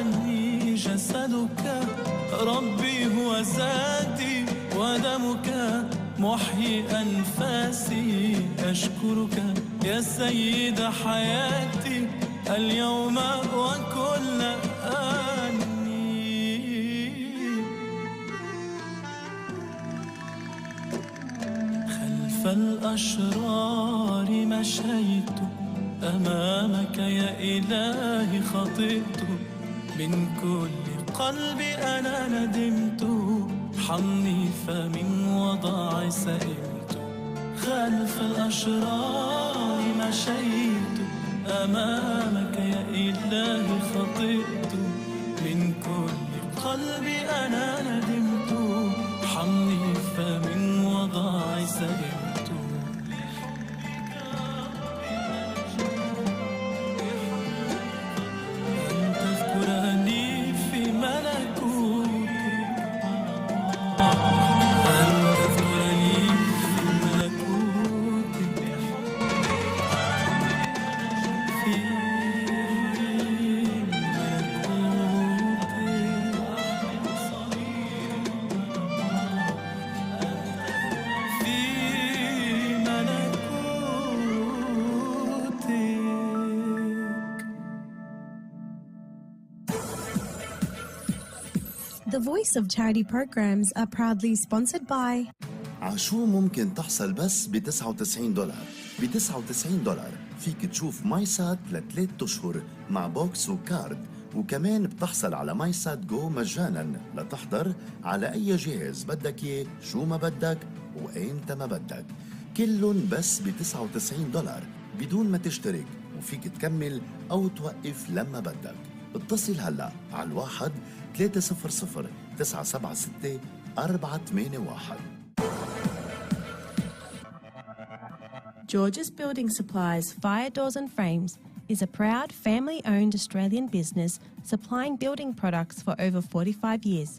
أني جسدك ربي هو زادي ودمك محيي أنفاسي أشكرك يا سيد حياتي اليوم وكل أني خلف الأشرار مشيت أمامك يا إلهي خطئت من كل قلبي أنا ندمت ارحمني فمن وضعي سئمت خلف الأشرار مشيت أمامك يا إلهي خطئت من كل قلبي أنا ندمت ارحمني فمن وضعي سئمت The Voice of Charity programs are proudly sponsored by عشو ممكن تحصل بس ب $99. ب $99 فيك تشوف مايسات ل3 أشهر مع بوكس وكارد، وكمان بتحصل على مايسات جو مجانا لتحضر على أي جهاز بدك إياه شو ما بدك وأيمتى ما بدك، كلهم بس ب $99 بدون ما تشترك، وفيك تكمل أو توقف لما بدك. اتصل هلا على 1-300-976-481. George's Building Supplies Fire Doors and Frames is a proud family-owned Australian business supplying building products for over 45 years.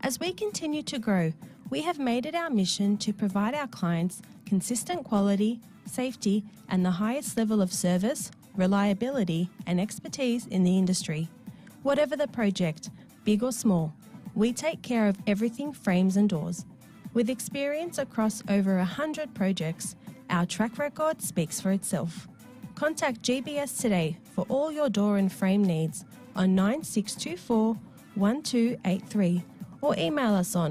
As we continue to grow, we have made it our mission to provide our clients consistent quality, safety, and the highest level of service, reliability, and expertise in the industry. Whatever the project, big or small, we take care of everything frames and doors. With experience across over 100 projects, our track record speaks for itself. Contact GBS today for all your door and frame needs on 9624 1283 or email us on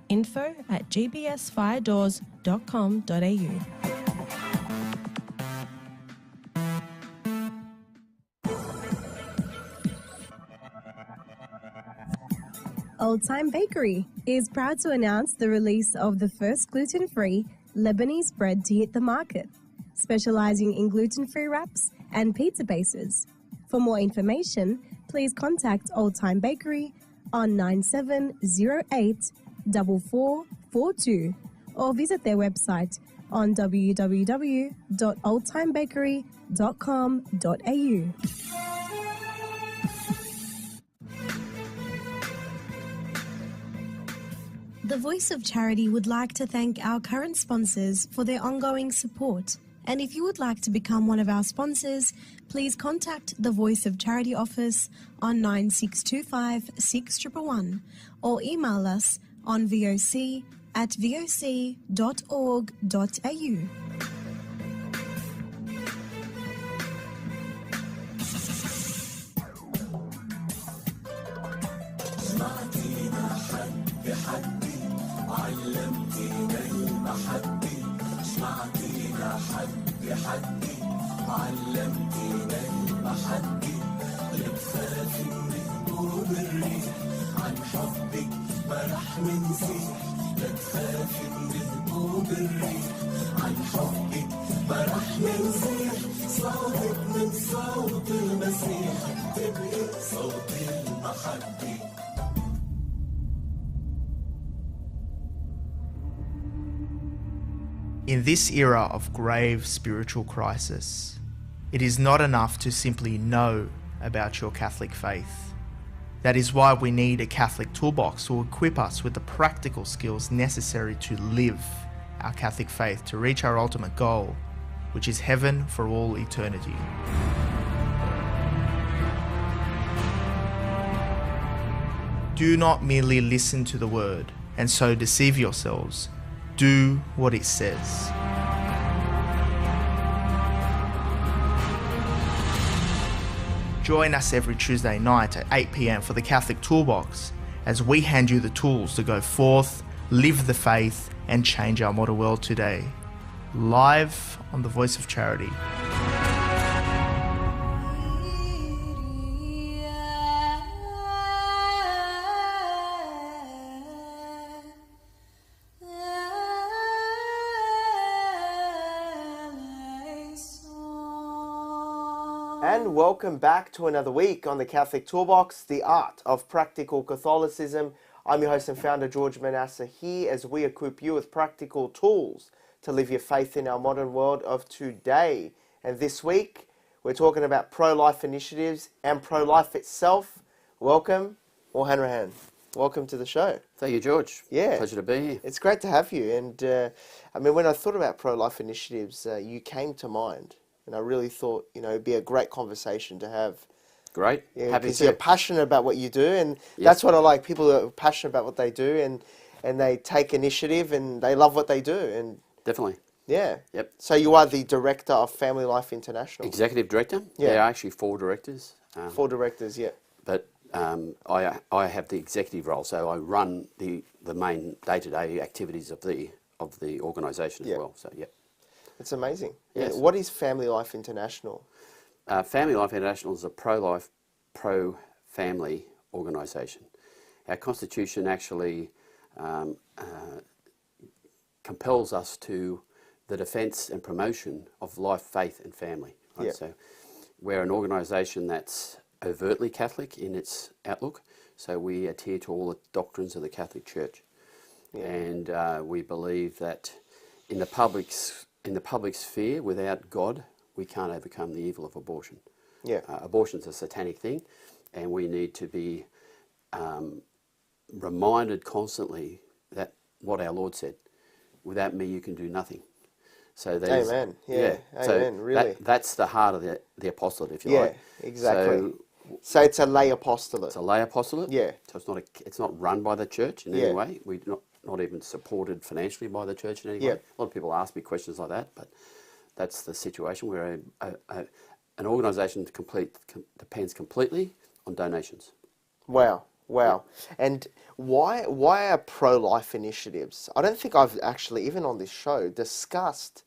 info@gbsfiredoors.com.au. Old Time Bakery is proud to announce the release of the first gluten-free Lebanese bread to hit the market, specializing in gluten-free wraps and pizza bases. For more information, please contact Old Time Bakery on 9708 4442 or visit their website on www.oldtimebakery.com.au. The Voice of Charity would like to thank our current sponsors for their ongoing support. And if you would like to become one of our sponsors, please contact the Voice of Charity office on 9625 6111 or email us on voc@voc.org.au. علمتينا المحبة سمعتينا حدي علمتينا المحبة لتخافي من هبوب الريح عن حبك ما رح ننسي لتخافي من هبوب الريح عن حبك ما رح ننسي صوتك من صوت المسيح تبقي صوت المحبة. In this era of grave spiritual crisis, it is not enough to simply know about your Catholic faith. That is why we need a Catholic Toolbox to equip us with the practical skills necessary to live our Catholic faith to reach our ultimate goal, which is heaven for all eternity. Do not merely listen to the word and so deceive yourselves. Do what it says. Join us every Tuesday night at 8 p.m. for the Catholic Toolbox as we hand you the tools to go forth, live the faith, and change our modern world today. Live on the Voice of Charity. And welcome back to another week on the Catholic Toolbox, the art of practical Catholicism. I'm your host and founder, George Manassa, here as we equip you with practical tools to live your faith in our modern world of today. And this week, we're talking about pro-life initiatives and pro-life itself. Welcome, Paul Hanrahan. Welcome to the show. Thank you, George. Yeah. Pleasure to be here. It's great to have you. And when I thought about pro-life initiatives, you came to mind. And I really thought, it'd be a great conversation to have. Great. Yeah, Happy because to. you're passionate about what you do, and Yes. that's what I like. People that are passionate about what they do, and they take initiative, and they love what they do, and Definitely. yeah. Yep. So you are the director of Family Life International. Executive director. Yeah. There are actually 4 directors. 4 directors, yeah. But I have the executive role, so I run the main day-to-day activities of the organisation Yeah. as well. So, yeah. It's amazing. Yes. Yeah. What is Family Life International? Family Life International is a pro-life, pro-family organisation. Our constitution actually compels us to the defence and promotion of life, faith and family. Right? Yeah. So we're an organisation that's overtly Catholic in its outlook, so we adhere to all the doctrines of the Catholic Church. Yeah. And we believe that in the public sphere, without God, we can't overcome the evil of abortion. Yeah. Abortion's a satanic thing, and we need to be reminded constantly that what our Lord said, without me you can do nothing. So there's, Amen. Yeah. so Amen. Really. that's the heart of the apostolate, if you Yeah, like. exactly. So it's a lay apostolate. It's a lay apostolate. Yeah. So it's not run by the church in Yeah. any way. We're not even supported financially by the church in any Yeah. way. A lot of people ask me questions like that, but that's the situation. We're an organisation that depends completely on donations. Wow. And why are pro-life initiatives? I don't think I've actually, even on this show, discussed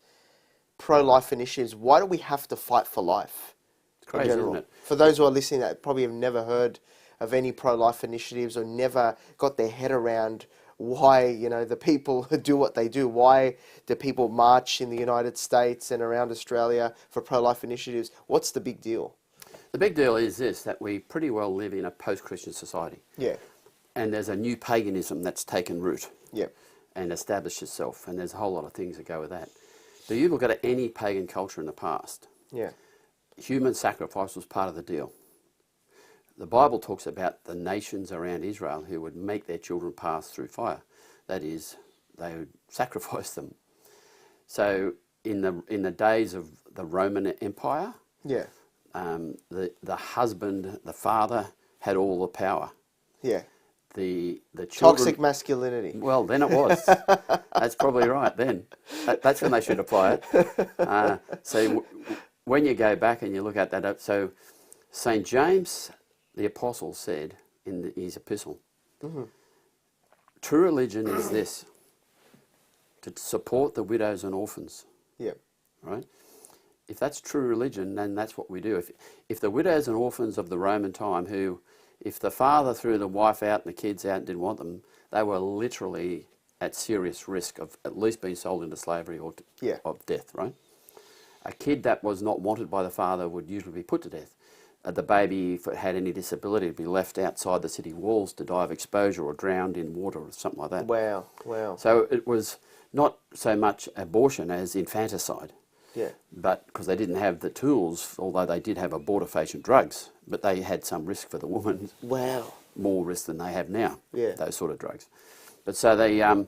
pro-life initiatives. Why do we have to fight for life? It's crazy, isn't it? For those who are listening that probably have never heard of any pro-life initiatives or never got their head around why, the people do what they do. Why do people march in the United States and around Australia for pro-life initiatives? What's the big deal? The big deal is this, that we pretty well live in a post-Christian society. Yeah. And there's a new paganism that's taken root. Yeah. And established itself. And there's a whole lot of things that go with that. But you look at any pagan culture in the past, Yeah. human sacrifice was part of the deal. The Bible talks about the nations around Israel who would make their children pass through fire. That is, they would sacrifice them. So in the days of the Roman Empire, Yeah. the husband, the father, had all the power. Yeah. The children, Toxic masculinity. well, then it was. That's probably right then. That's when they should apply it. So when you go back and you look at that, so St. James, the apostle, said in his epistle, true religion is this, to support the widows and orphans. Yeah. Right? If that's true religion, then that's what we do. If the widows and orphans of the Roman time, who, if the father threw the wife out and the kids out and didn't want them, they were literally at serious risk of at least being sold into slavery or of death, right? A kid that was not wanted by the father would usually be put to death. The baby, if it had any disability, would be left outside the city walls to die of exposure or drowned in water or something like that. Wow. Wow. So it was not so much abortion as infanticide. Yeah. But because they didn't have the tools, although they did have abortifacient drugs, but they had some risk for the woman. Wow. More risk than they have now. Yeah. Those sort of drugs. But so the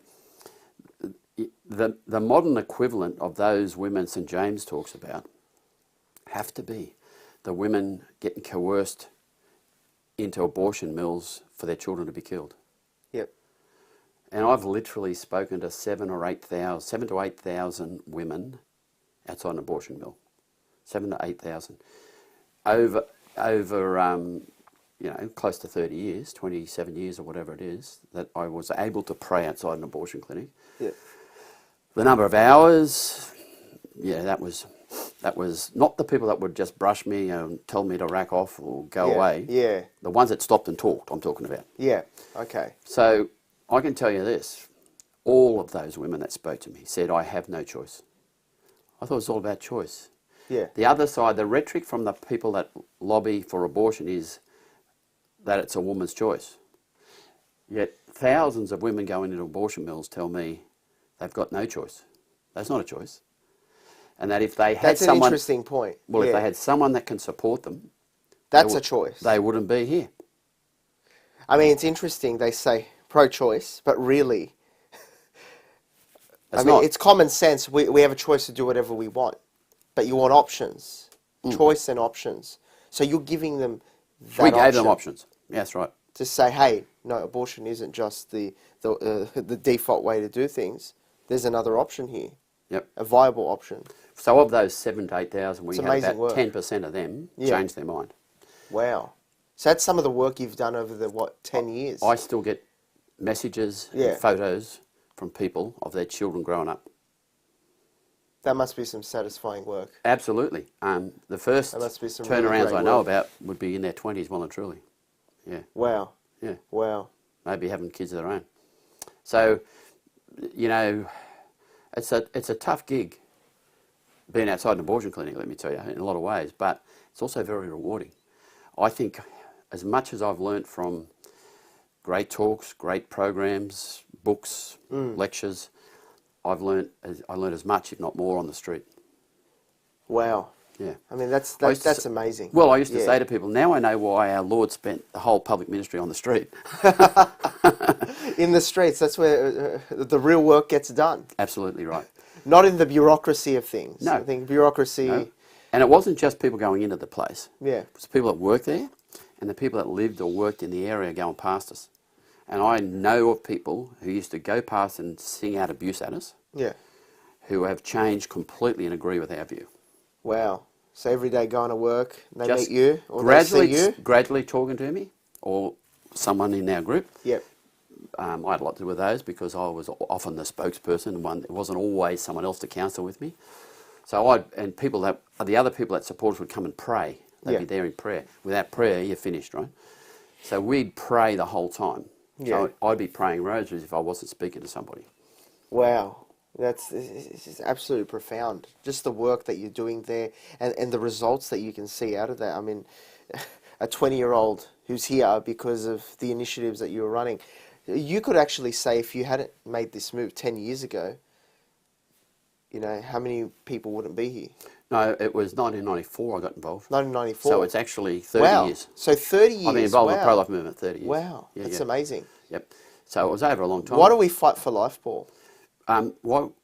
modern equivalent of those women St. James talks about have to be the women getting coerced into abortion mills for their children to be killed. Yep. And I've literally spoken to 7 to 8,000 women outside an abortion mill. 7 to 8,000 over close to 30 years, 27 years or whatever it is, that I was able to pray outside an abortion clinic. Yeah. The number of hours, that was not the people that would just brush me and tell me to rack off or go away. Yeah. The ones that stopped and talked, I'm talking about. Yeah. Okay. So I can tell you this, all of those women that spoke to me said, I have no choice. I thought it was all about choice. Yeah. The other side, the rhetoric from the people that lobby for abortion is that it's a woman's choice. Yet thousands of women going into abortion mills tell me they've got no choice. That's not a choice. And that if they had someone... That's an interesting point. Well, if they had someone that can support them... That's a choice. They wouldn't be here. I mean, it's interesting, they say pro-choice, but really... it's common sense. We have a choice to do whatever we want. But you want options. Choice and options. So you're giving them that We gave them options. Yeah, that's right. To say, hey, no, abortion isn't just the default way to do things. There's another option here. Yep. A viable option. So of those 7,000 to 8,000, we had about work. 10% of them change their mind. Wow. So that's some of the work you've done over the, 10 years? I still get messages and photos from people of their children growing up. That must be some satisfying work. Absolutely. The first turnarounds I know about would be in their 20s, well and truly. Yeah. Wow. Yeah. Wow. Maybe having kids of their own. So, it's a tough gig being outside an abortion clinic, let me tell you, in a lot of ways, but it's also very rewarding. I think as much as I've learnt from great talks, great programs, books, lectures, I learnt as much, if not more, on the street. Wow. Yeah. I mean, that's amazing. Well, I used to say to people, now I know why our Lord spent the whole public ministry on the street. In the streets, that's where the real work gets done. Absolutely right. Not in the bureaucracy of things. No. I think bureaucracy... No. And it wasn't just people going into the place. Yeah. It was people that worked there and the people that lived or worked in the area going past us. And I know of people who used to go past and sing out abuse at us. Yeah. Who have changed completely and agree with our view. Wow. So every day going to work, they Just meet you or gradually, they see you? Gradually talking to me or someone in our group. Yep. I had a lot to do with those because I was often the spokesperson. It wasn't always someone else to counsel with me. So the other people that supported us would come and pray. They'd be there in prayer. Without prayer, you're finished, right? So we'd pray the whole time. Yeah. So I'd be praying rosaries if I wasn't speaking to somebody. Wow. It's absolutely profound. Just the work that you're doing there and the results that you can see out of that. I mean, a 20-year-old who's here because of the initiatives that you were running. You could actually say if you hadn't made this move 10 years ago, how many people wouldn't be here? No, it was 1994 I got involved. 1994? So it's actually 30 years. So 30 years, I've been involved in the pro-life movement 30 years. Wow, that's amazing. Yep. So it was over a long time. Why do we fight for life, Paul?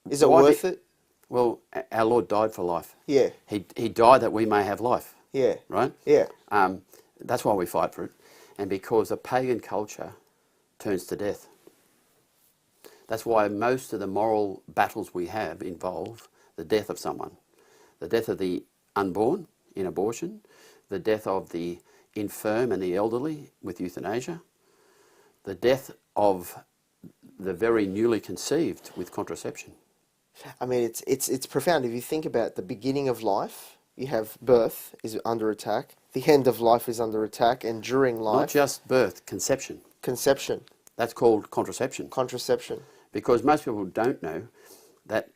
Is it worth it? Well, our Lord died for life. Yeah. He died that we may have life. Yeah. Right? Yeah. That's why we fight for it. And because a pagan culture turns to death. That's why most of the moral battles we have involve the death of someone. The death of the unborn in abortion, the death of the infirm and the elderly with euthanasia, the death of the very newly conceived with contraception. I mean, it's profound. If you think about the beginning of life, you have birth is under attack, the end of life is under attack, and during life... Not just birth, conception. Conception. That's called contraception. Contraception. Because most people don't know that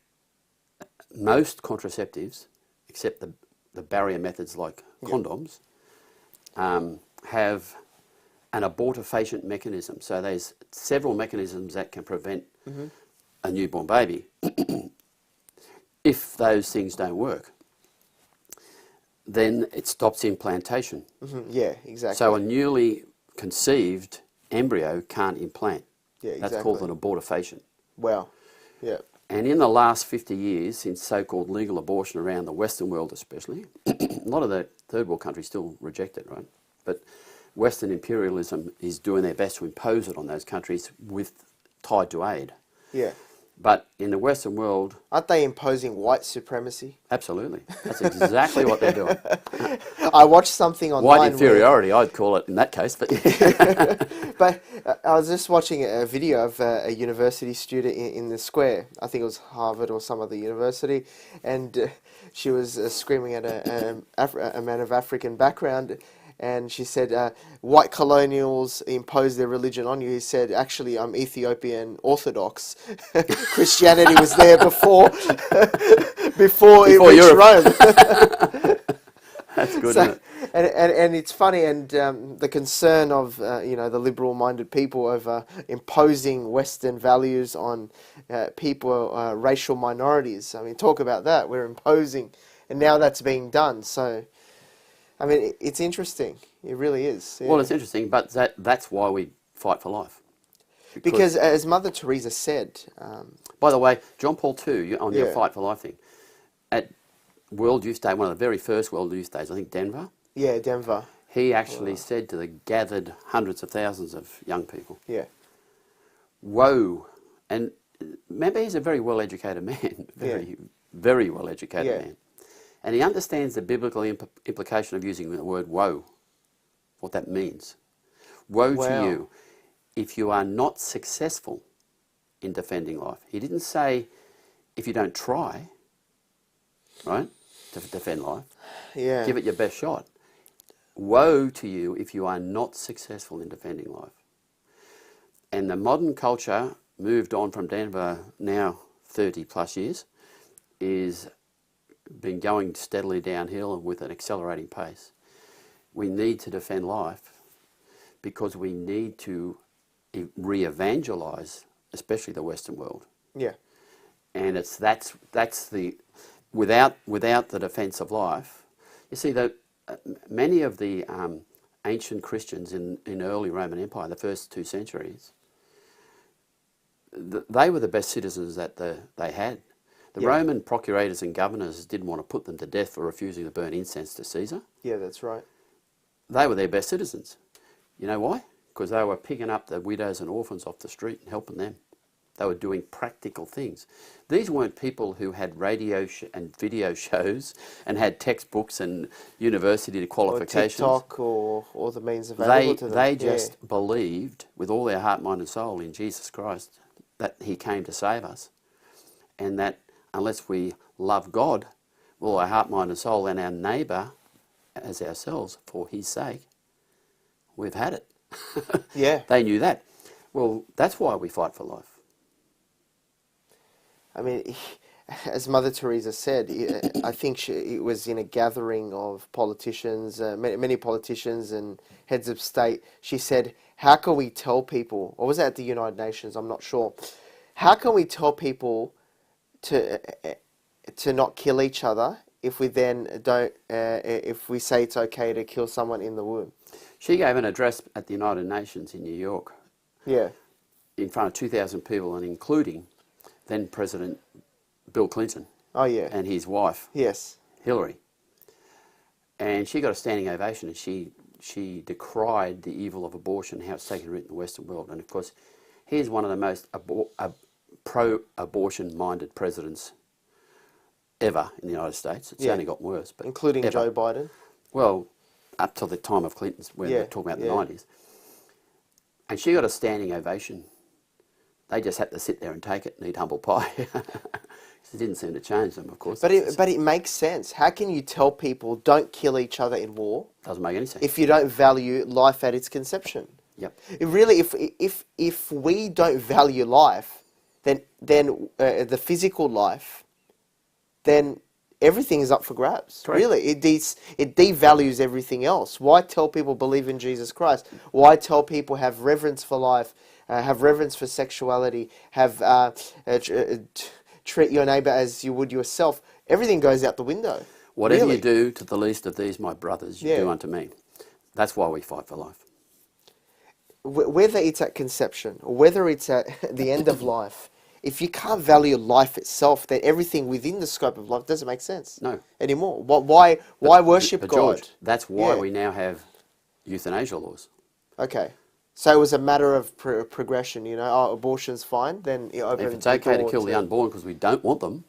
most contraceptives, except the barrier methods like condoms, have an abortifacient mechanism. So there's several mechanisms that can prevent a newborn baby if those things don't work. Then it stops implantation. Yeah, exactly. So a newly conceived embryo can't implant. Yeah, exactly. That's called an abortifacient. Wow. Yeah. And in the last 50 years, since so-called legal abortion around the Western world especially, a lot of the third world countries still reject it, right? But Western imperialism is doing their best to impose it on those countries tied to aid. Yeah. But in the Western world... Aren't they imposing white supremacy? Absolutely. That's exactly what they're doing. I watched something online. White inferiority, I'd call it in that case. But, but I was just watching a video of a university student in the square. I think it was Harvard or some other university. And she was screaming at a man of African background. And she said, white colonials impose their religion on you. He said, actually, I'm Ethiopian Orthodox. Christianity was there before it reached Rome. That's good, isn't it? And it's funny, and the concern of the liberal-minded people over imposing Western values on people, racial minorities. I mean, talk about that. We're imposing, and now that's being done. So, I mean, it's interesting. It really is. Yeah. Well, it's interesting, but that's why we fight for life. Because as Mother Teresa said... by the way, John Paul II, on your Fight for Life thing, at World Youth Day, one of the very first World Youth Days, I think Denver. Yeah, Denver. He actually said to the gathered hundreds of thousands of young people, woe. And remember, he's a very well-educated man, very well-educated man. And he understands the biblical implication of using the word woe, what that means. Woe to you if you are not successful in defending life. He didn't say if you don't try, right, to defend life. Yeah. Give it your best shot. Woe to you if you are not successful in defending life. And the modern culture moved on from Denver now 30 plus years, is been going steadily downhill with an accelerating pace. We need to defend life because we need to re-evangelize, especially the Western world. Yeah. And that's the without the defense of life. You see that many of the ancient Christians in early Roman Empire, the first 2 centuries, they were the best citizens that they had. The Roman procurators and governors didn't want to put them to death for refusing to burn incense to Caesar. Yeah, that's right. They were their best citizens. You know why? Because they were picking up the widows and orphans off the street and helping them. They were doing practical things. These weren't people who had radio and video shows and had textbooks and university qualifications. Or TikTok or the means available to them. They just believed with all their heart, mind and soul in Jesus Christ that he came to save us. And that unless we love God with all our heart, mind and soul and our neighbour as ourselves for his sake, we've had it. Yeah. They knew that. Well, that's why we fight for life. I mean, as Mother Teresa said, I think it was in a gathering of politicians, many politicians and heads of state. She said, how can we tell people, or was that at the United Nations? I'm not sure. How can we tell people to not kill each other if we then don't, if we say it's okay to kill someone in the womb? She gave an address at the United Nations in New York. Yeah. In front of 2,000 people, and including then President Bill Clinton. Oh, yeah. And his wife. Yes. Hillary. And she got a standing ovation, and she decried the evil of abortion, how it's taken root in the Western world. And of course, he's one of the most pro-abortion minded presidents ever in the United States. It's only got worse. But including ever. Joe Biden? Well, up till the time of Clinton's, when we're talking about the 90s. And she got a standing ovation. They just had to sit there and take it and eat humble pie. It didn't seem to change them, of course. But it makes sense. How can you tell people don't kill each other in war? Doesn't make any sense. If you don't value life at its conception. Yep. It really, if we don't value life, then the physical life, then everything is up for grabs. Correct. Really, it devalues everything else. Why tell people believe in Jesus Christ? Why tell people have reverence for life? Have reverence for sexuality, treat your neighbour as you would yourself. Everything goes out the window. Whatever you do to the least of these, my brothers, you do unto me. That's why we fight for life. Whether it's at conception or whether it's at the end of life, if you can't value life itself, then everything within the scope of life doesn't make sense. No. Anymore. Why worship God? George, that's why we now have euthanasia laws. Okay. So it was a matter of progression, you know, oh, abortion's fine, then you open If it's okay to door kill the unborn because we don't want them,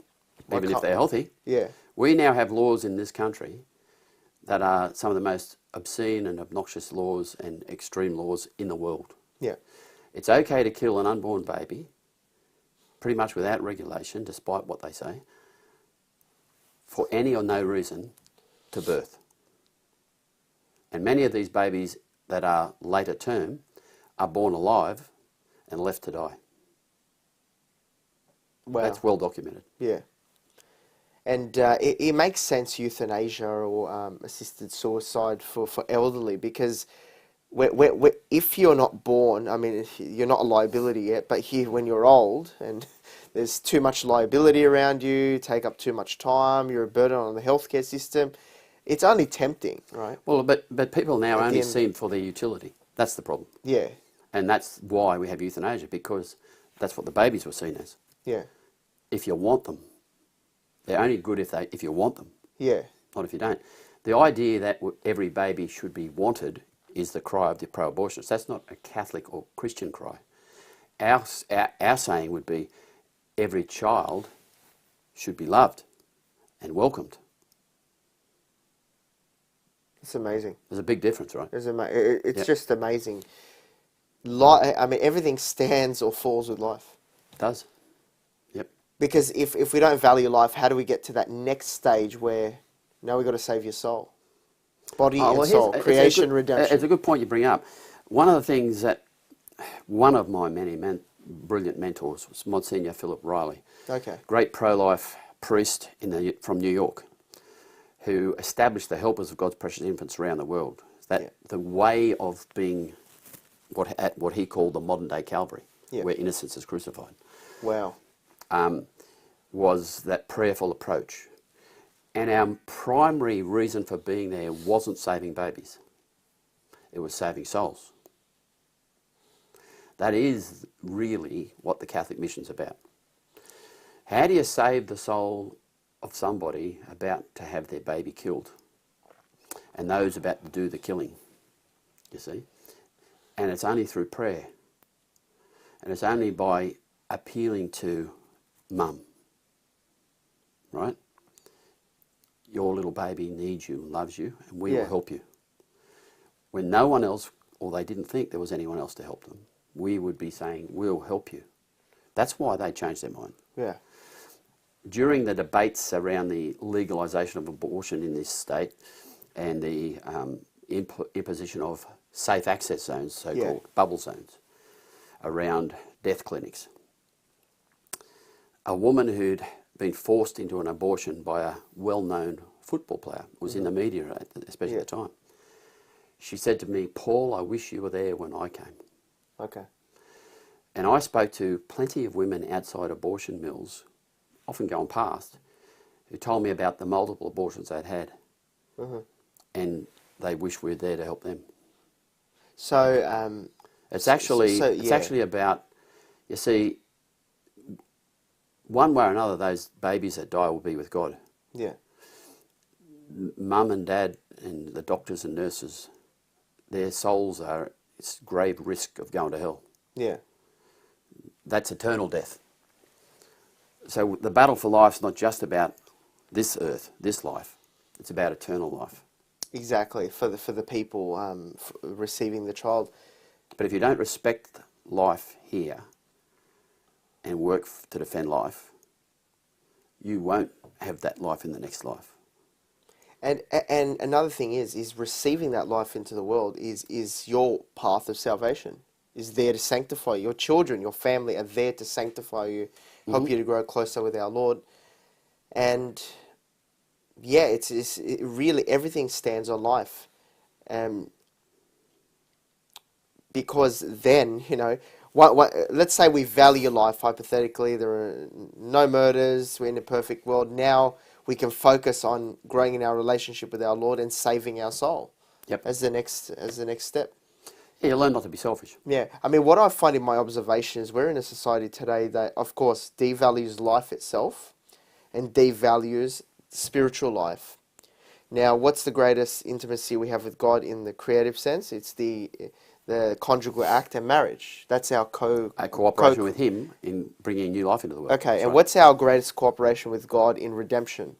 Why even if can't- they're healthy, Yeah. we now have laws in this country that are some of the most obscene and obnoxious laws and extreme laws in the world. Yeah. It's okay to kill an unborn baby, pretty much without regulation, despite what they say, for any or no reason to birth. And many of these babies that are later term are born alive and left to die. Wow. That's well documented. Yeah. And it makes sense, euthanasia or assisted suicide for elderly, because if you're not born, I mean, you're not a liability yet, but here when you're old and there's too much liability around you, take up too much time, you're a burden on the healthcare system, it's only tempting, right? Well, but people now At the only end- see them for their utility. That's the problem. Yeah. And that's why we have euthanasia, because that's what the babies were seen as. Yeah. If you want them, they're only good if you want them, Yeah. not if you don't. The idea that every baby should be wanted is the cry of the pro-abortionists. That's not a Catholic or Christian cry. Our saying would be every child should be loved and welcomed. It's amazing. There's a big difference, right? It's Yep. just amazing. I mean, everything stands or falls with life. It does. Yep. Because if we don't value life, how do we get to that next stage where now we've got to save your soul? Body and soul, creation, redemption. It's a good point you bring up. One of the things that one of my many brilliant mentors was Monsignor Philip Riley, Okay. great pro-life priest from New York, who established the Helpers of God's Precious Infants around the world. That the way of being what he called the modern day Calvary, where innocence is crucified, Wow. was that prayerful approach. And our primary reason for being there wasn't saving babies. It was saving souls. That is really what the Catholic mission's about. How do you save the soul of somebody about to have their baby killed and those about to do the killing, you see? And it's only through prayer. And it's only by appealing to mum, right? Your little baby needs you, loves you, and we will help you. When no one else, or they didn't think there was anyone else to help them, we would be saying, we'll help you. That's why they changed their mind. Yeah. During the debates around the legalisation of abortion in this state and the imposition of safe access zones, so-called bubble zones, around death clinics, a woman who'd been forced into an abortion by a well-known football player, was in the media, especially at the time. She said to me, "Paul, I wish you were there when I came." Okay. And I spoke to plenty of women outside abortion mills, often going past, who told me about the multiple abortions they'd had. And they wish we were there to help them. So, It's actually about, you see, one way or another, those babies that die will be with God. yeah. Mum and dad and the doctors and nurses, their souls are at grave risk of going to hell. Yeah. That's eternal death. So the battle for life is not just about this earth, this life. It's about eternal life. Exactly. For the people receiving the child. But if you don't respect life here and work to defend life, you won't have that life in the next life. And another thing is receiving that life into the world is your path of salvation. Is there to sanctify you. Your children, your family are there to sanctify you, help you to grow closer with our Lord. And yeah, it really everything stands on life. Because then, you know, let's say we value life hypothetically. There are no murders. We're in a perfect world. Now we can focus on growing in our relationship with our Lord and saving our soul. Yep. As the next step. Yeah, you learn not to be selfish. Yeah, I mean, what I find in my observation is we're in a society today that, of course, devalues life itself and devalues spiritual life. Now, what's the greatest intimacy we have with God in the creative sense? It's the conjugal act and marriage. That's our cooperation with Him in bringing new life into the world. Okay, That's and right. what's our greatest cooperation with God in redemption?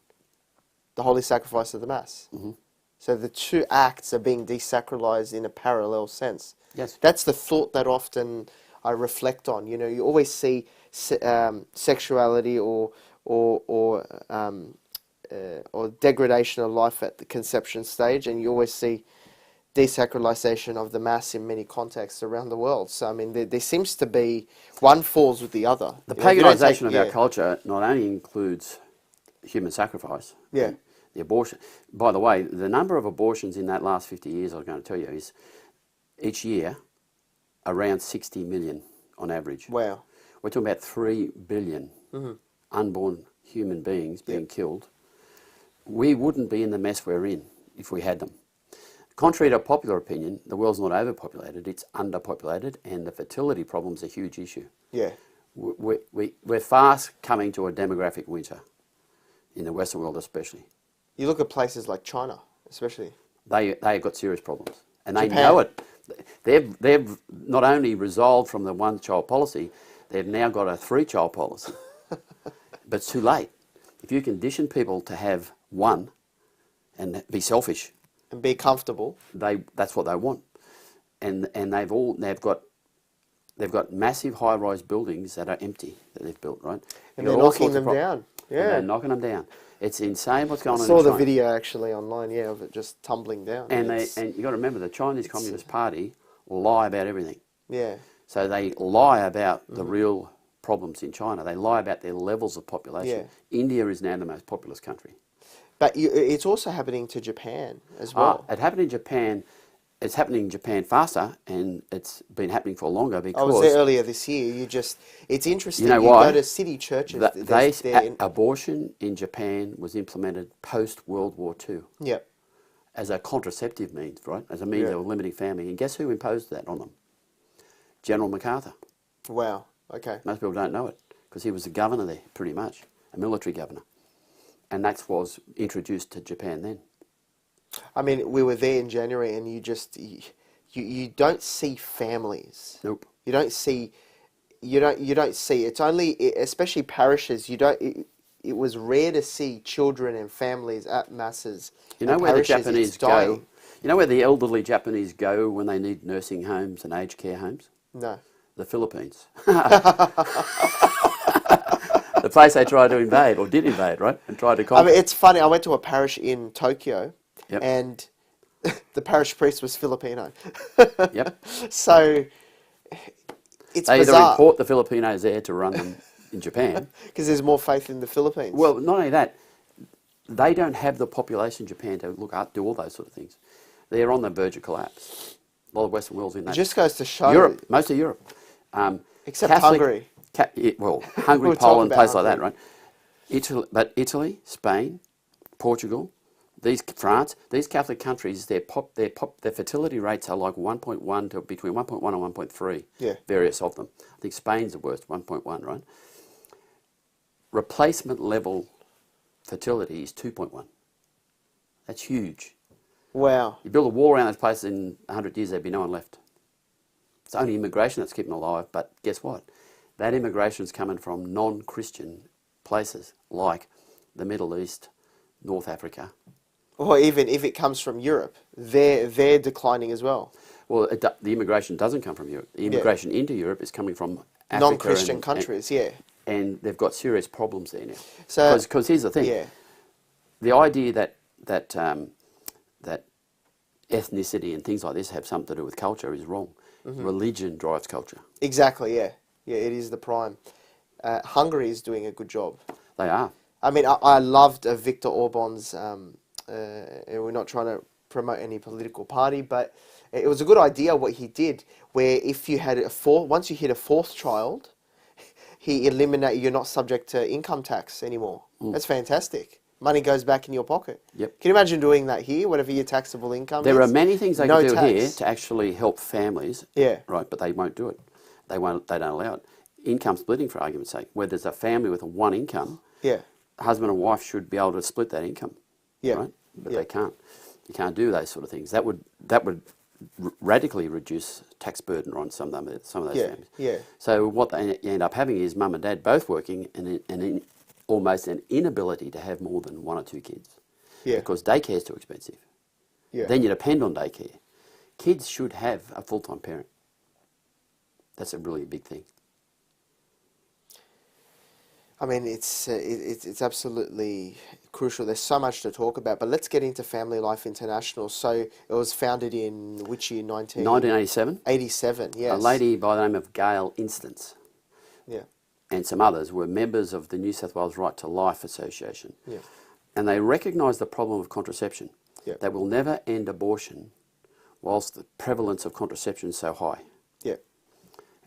The holy sacrifice of the Mass. Mm-hmm. So the two acts are being desacralized in a parallel sense. Yes. That's the thought that often I reflect on. You know, you always see sexuality or degradation of life at the conception stage, and you always see desacralization of the Mass in many contexts around the world. So, I mean, there seems to be one falls with the other. The You know, if you don't take- paganisation of our culture not only includes human sacrifice, Yeah. the abortion. By the way, the number of abortions in that last 50 years, I was going to tell you, is each year around 60 million on average. Wow. We're talking about 3 billion unborn human beings being killed. We wouldn't be in the mess we're in if we had them. Contrary to popular opinion, the world's not overpopulated, it's underpopulated, and the fertility problem's a huge issue. Yeah. We're fast coming to a demographic winter, in the Western world especially. You look at places like China, especially. They've got serious problems, and they Japan. know it. They've not only resolved from the one-child policy, they've now got a 3-child policy. But it's too late. If you condition people to have one and be selfish, And be comfortable. that's what they want, and they've got massive high-rise buildings that are empty that they've built, right? And You've they're got all knocking sorts of them down. and Yeah. they're knocking them down. It's insane what's going I on. saw in the China. video actually online, yeah, of it just tumbling down. And It's- you got to remember, the Chinese Communist Party lie about everything. yeah. So they lie about the real problems in China. They lie about their levels of population. India is now the most populous country. But it's also happening to Japan as well. It happened in Japan. It's happening in Japan faster, and it's been happening for longer because I was there earlier this year. It's interesting. You know you why? go to city churches. abortion in Japan was implemented post World War II Yep. as a contraceptive means, right? As a means of limiting family. And guess who imposed that on them? General MacArthur. Wow. Okay. Most people don't know it because he was the governor there, pretty much, a military governor. And that was introduced to Japan then. I mean, we were there in January, and you don't see families. Nope. You don't see. It's only, especially parishes. It was rare to see children and families at masses. You know and where the parishes, Japanese it's go? dying. You know where the elderly Japanese go when they need nursing homes and aged care homes? No. The Philippines. The place they tried to invade, or did invade, right? And tried to I conquer. mean, it's funny. I went to a parish in Tokyo, Yep. and the parish priest was Filipino. Yep. So it's They either bizarre import the Filipinos there to run them in Japan. because there's more faith in the Philippines. Well, not only that, they don't have the population in Japan to look up, do all those sort of things. They're on the verge of collapse. A lot of Western world's in it that. just goes to show. Europe, most of Europe. Except Hungary. Hungary, We're talking Poland, about places like that, Hungary. right? Italy, Spain, Portugal, France, these Catholic countries, their fertility rates are like 1.1 to between 1.1 and 1.3. Yeah. Various of them. I think Spain's the worst, 1.1, right? Replacement level fertility is 2.1. That's huge. Wow. You build a wall around those places, in 100 years there'd be no one left. It's only immigration that's keeping them alive, but guess what? That immigration's coming from non-Christian places like the Middle East, North Africa. Or even if it comes from Europe, they're declining as well. Well, the immigration doesn't come from Europe. The immigration into Europe is coming from Africa. Non-Christian countries, yeah. And they've got serious problems there now. So Because here's the thing. yeah, The idea that ethnicity and things like this have something to do with culture is wrong. Religion drives culture. exactly, yeah. Yeah, it is the prime. Hungary is doing a good job. They are. I mean, I loved Viktor Orban's, and we're not trying to promote any political party, but it was a good idea what he did, where if you had once you hit a fourth child, you're not subject to income tax anymore. That's fantastic. Money goes back in your pocket. Yep. Can you imagine doing that here, whatever your taxable income is? There are many things they No can do tax. here to actually help families. Yeah. Right, but they won't do it. They don't allow it. Income splitting, for argument's sake, where there's a family with one income, Yeah. husband and wife should be able to split that income. Yeah. Right? but Yeah. they can't. You can't do those sort of things. That would radically reduce tax burden on some of those families. Yeah. So what they end up having is mum and dad both working, and almost an inability to have more than 1 or 2 kids. Yeah. Because daycare is too expensive. Yeah. Then you depend on daycare. Kids should have a full-time parent. That's a really big thing. I mean, it's absolutely crucial. There's so much to talk about, but let's get into Family Life International. So it was founded in which year? 1987. 87, yes. A lady by the name of Gail Instance Yeah, and some others were members of the New South Wales Right to Life Association. yeah, And they recognised the problem of contraception. Yeah. They will never end abortion whilst the prevalence of contraception is so high, yeah,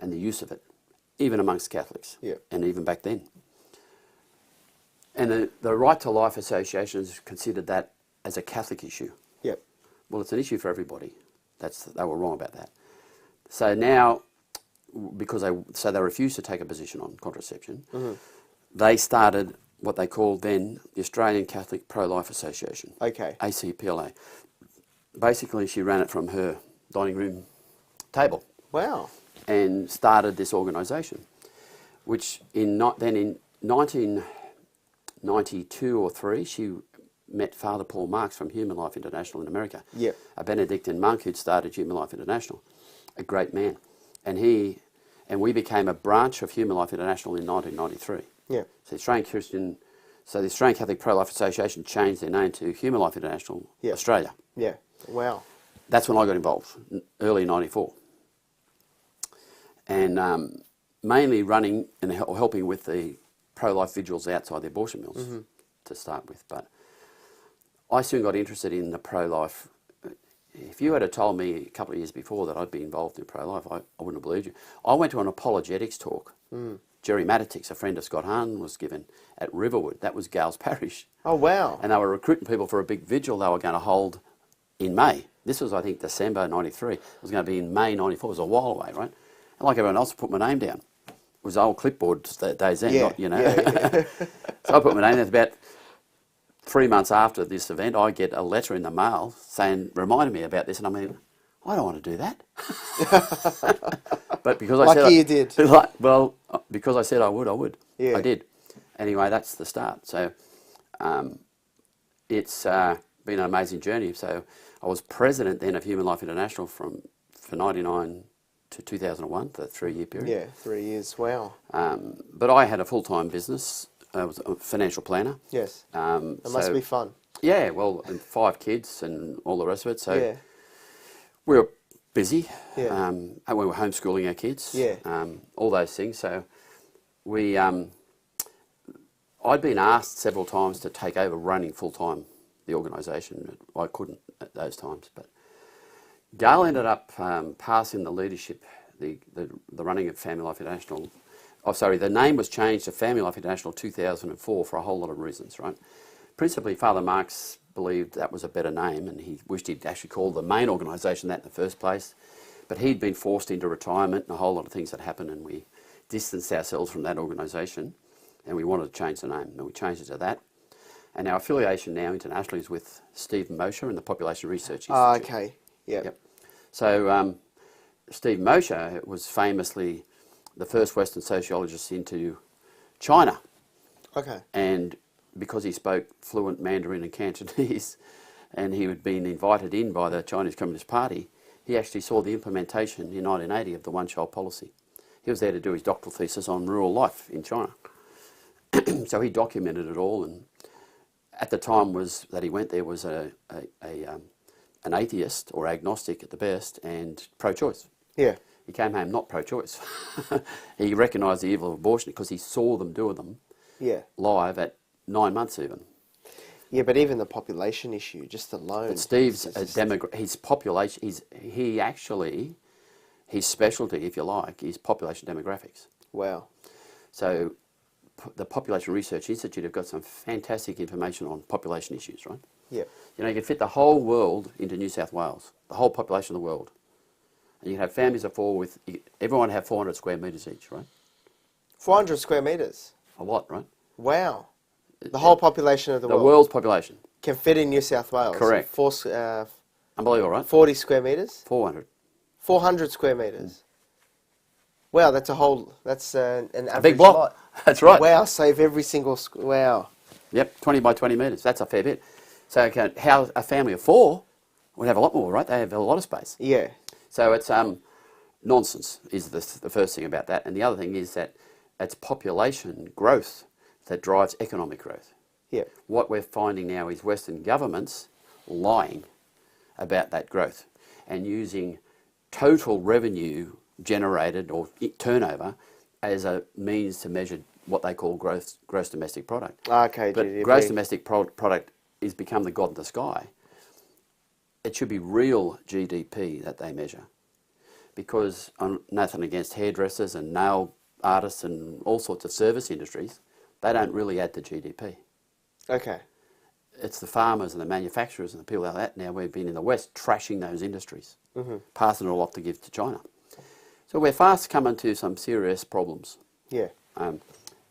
and the use of it, even amongst Catholics, Yeah. and even back then. And the Right to Life Associations considered that as a Catholic issue. yeah, Well, it's an issue for everybody. They were wrong about that. So now, because they refused to take a position on contraception, they started what they called then the Australian Catholic Pro-Life Association, okay, ACPLA. Basically, she ran it from her dining room table wow, and started this organisation, which in 1992 or 3, she met Father Paul Marks from Human Life International in America, Yeah. a Benedictine monk who'd started Human Life International, a great man. And we became a branch of Human Life International in 1993. yeah, So the Australian Catholic Pro-Life Association changed their name to Human Life International Yeah. Australia. yeah, wow, That's when I got involved, early 94. And mainly running and helping with the pro-life vigils outside the abortion mills to start with. But I soon got interested in the pro-life. If you had told me a couple of years before that I'd be involved in pro-life, I wouldn't have believed you. I went to an apologetics talk. Jerry Matitix, a friend of Scott Hahn, was given at Riverwood. That was Gail's parish. oh wow, And they were recruiting people for a big vigil they were going to hold in May. This was, I think, December 93. It was going to be in May 94. It was a while away, right? And like everyone else, I put my name down. It was old clipboards that days then, Yeah, not, you know. yeah. So I put my name down. About 3 months after this event, I get a letter in the mail reminding me about this, and I mean, I don't want to do that. But because I Lucky said you did. Well, because I said I would. Yeah. I did. Anyway, that's the start. So it's been an amazing journey. So I was president then of Human Life International for 99 to 2001, the 3-year period. yeah, 3 years, wow, But I had a full-time business. I was a financial planner. yes, it must be fun, Yeah, well, and 5 kids and all the rest of it. So yeah, we were busy. Yeah. And we were homeschooling our kids. Yeah. All those things. So we, I'd been asked several times to take over running full-time the organisation. I couldn't at those times, but Gail ended up passing the leadership, the running of Family Life International. Oh, sorry, the name was changed to Family Life International 2004 for a whole lot of reasons, right? Principally, Father Marks believed that was a better name, and he wished he'd actually called the main organisation that in the first place. But he'd been forced into retirement and a whole lot of things had happened, and we distanced ourselves from that organisation, and we wanted to change the name, and we changed it to that. And our affiliation now internationally is with Steve Mosher and the Population Research Institute. ah, okay, yeah, Yep. So Steve Mosher was famously the first Western sociologist into China, okay, and because he spoke fluent Mandarin and Cantonese, and he had been invited in by the Chinese Communist Party, he actually saw the implementation in 1980 of the one-child policy. He was there to do his doctoral thesis on rural life in China. So he documented it all, and at the time that he went there was an atheist or agnostic at the best and pro-choice. yeah, He came home not pro-choice. He recognised the evil of abortion because he saw them do them yeah, live at 9 months even. yeah, but even the population issue, just alone. But Steve's it's just- his population, his specialty, if you like, is population demographics. wow, So the Population Research Institute have got some fantastic information on population issues, right? yeah, You know, you can fit the whole world into New South Wales, the whole population of the world. And you can have families of 4 everyone have 400 square metres each, right? 400 square meters, A lot, right? wow, the whole population of the The world. world's population. Can fit in New South Wales. Correct. Unbelievable, right? 40 square metres? 400. 400 square metres. Wow, that's an average A big block. lot. That's right. Wow, save every single wow. Yep, 20 by 20 metres. That's a fair bit. So how a family of 4 would have a lot more, right? They have a lot of space. Yeah. So it's nonsense is the first thing about that. And the other thing is that it's population growth that drives economic growth. Yeah. What we're finding now is Western governments lying about that growth and using total revenue generated or turnover as a means to measure what they call gross domestic product. Okay, but GDP. Gross domestic product is become the god in the sky. It should be real GDP that they measure, because nothing against hairdressers and nail artists and all sorts of service industries, they don't really add to GDP. Okay. It's the farmers and the manufacturers and the people like that. Now we've been in the West trashing those industries, passing it all off to give to China. So we're fast coming to some serious problems. Yeah.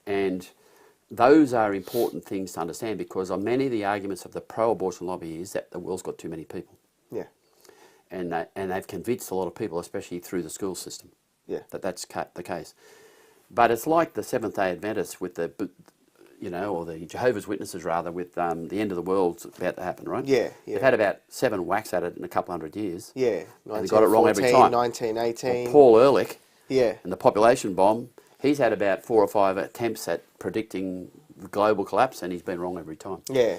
And those are important things to understand, because on many of the arguments of the pro-abortion lobby is that the world's got too many people. Yeah. And they've convinced a lot of people, especially through the school system, that's the case. But it's like the Seventh-day Adventists with the, or the Jehovah's Witnesses rather, with the end of the world's about to happen, right? Yeah, yeah. They've had about 7 whacks at it in a couple hundred years. Yeah. And they got it wrong every time. 1918. Well, Paul Ehrlich Yeah. and the population bomb, he's had about 4 or 5 attempts at predicting the global collapse, and he's been wrong every time. Yeah.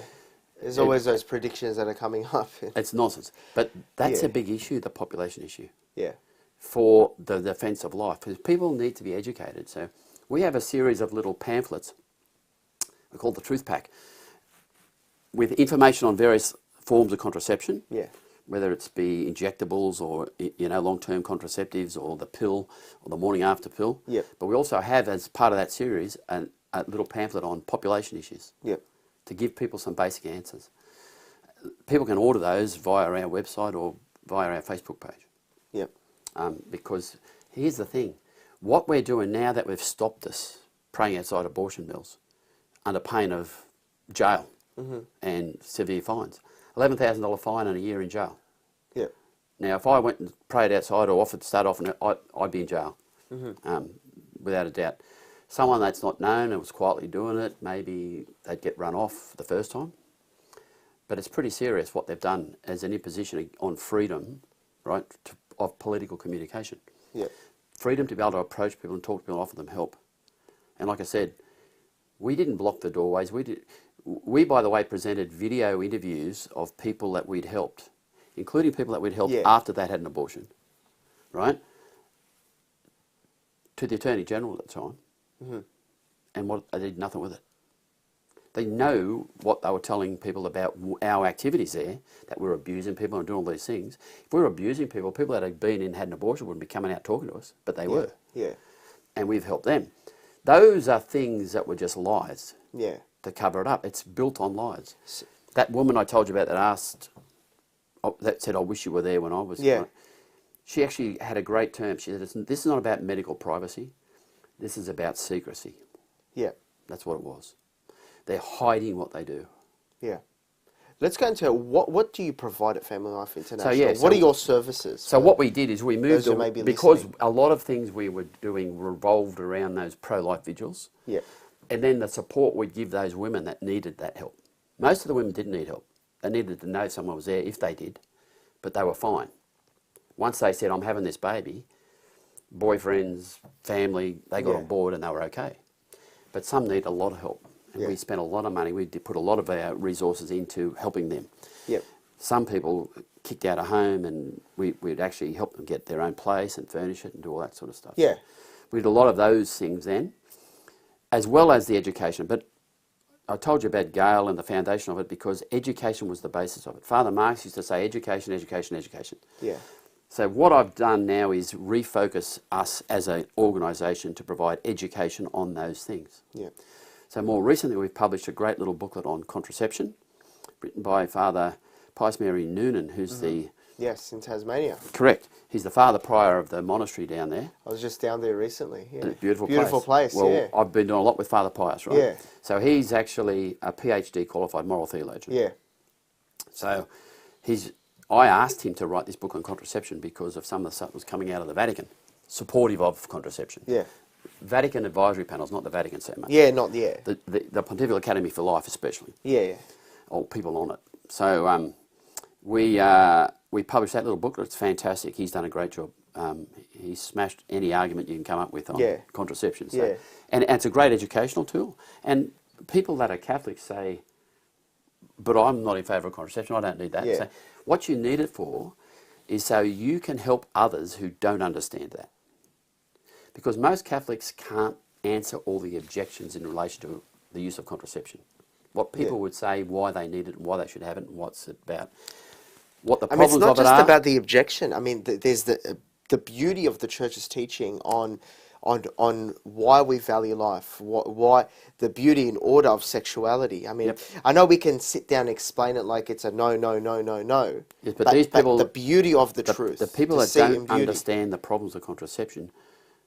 There's always those predictions that are coming up. It's nonsense. But that's a big issue, the population issue, Yeah. for the defence of life. Because people need to be educated. So we have a series of little pamphlets, we call the Truth Pack, with information on various forms of contraception. Yeah. Whether it's be injectables or long-term contraceptives or the pill or the morning after pill. Yep. But we also have, as part of that series, a little pamphlet on population issues. Yep. To give people some basic answers. People can order those via our website or via our Facebook page. Yep. Because here's the thing, what we're doing now that we've stopped us praying outside abortion mills under pain of jail and severe fines, $11,000 fine and a year in jail. Yep. Now, if I went and prayed outside or offered to start off, I'd be in jail, without a doubt. Someone that's not known and was quietly doing it, maybe they'd get run off the first time. But it's pretty serious what they've done as an imposition on freedom, right, of political communication. Yep. Freedom to be able to approach people and talk to people and offer them help. And like I said, we didn't block the doorways. We, by the way, presented video interviews of people that we'd helped, including people that we'd helped after they'd had an abortion, right, to the Attorney General at the time. And they did nothing with it. They know what they were telling people about our activities there, that we're abusing people and doing all these things. If we were abusing people, people that had been in, had an abortion wouldn't be coming out talking to us, but they were. Yeah. And we've helped them. Those are things that were just lies. Yeah. To cover it up. It's built on lies. That woman I told you about that said, I wish you were there when I was. Yeah. She actually had a great term. She said, this is not about medical privacy. This is about secrecy. Yeah. That's what it was. They're hiding what they do. Yeah. Let's go into what do you provide at Family Life International? So, what are your services? So what we did is we moved, those who may be because listening. a lot of things we were doing revolved around those pro-life vigils. Yeah. And then the support we'd give those women that needed that help. Most of the women didn't need help. They needed to know someone was there if they did, but they were fine. Once they said, I'm having this baby, boyfriends, family, they got on board and they were okay. But some need a lot of help. And we spent a lot of money. We did put a lot of our resources into helping them. Yep. Some people kicked out of home and we'd actually help them get their own place and furnish it and do all that sort of stuff. Yeah. We did a lot of those things then, as well as the education. But I told you about Gail and the foundation of it because education was the basis of it. Father Marx used to say education, education, education. Yeah. So what I've done now is refocus us as an organisation to provide education on those things. Yeah. So more recently we've published a great little booklet on contraception written by Father Pius Mary Noonan, who's the... Yes, in Tasmania. Correct. He's the father prior of the monastery down there. I was just down there recently. Yeah. Beautiful place. Well, yeah. I've been doing a lot with Father Pius, right? Yeah. So he's actually a PhD qualified moral theologian. Yeah. So I asked him to write this book on contraception because of some of the stuff that was coming out of the Vatican, supportive of contraception. Yeah. Vatican advisory panels, not the Vatican so much. Yeah, not yeah. The Pontifical Academy for Life especially. Yeah, yeah. Or people on it. So we published that little booklet. It's fantastic. He's done a great job. He's smashed any argument you can come up with on contraception. So, Yeah. and it's a great educational tool. And people that are Catholics say, but I'm not in favour of contraception, I don't need that. Yeah. So what you need it for is so you can help others who don't understand that. Because most Catholics can't answer all the objections in relation to the use of contraception. What people would say, why they need it, and why they should have it, and what's it about. What the problems it's not of it just are. about the objection. I mean, there's the beauty of the Church's teaching on why we value life, why the beauty and order of sexuality. I mean, I know we can sit down and explain it like it's a no. Yes, but these people, the beauty of the truth. The people that don't understand the problems of contraception,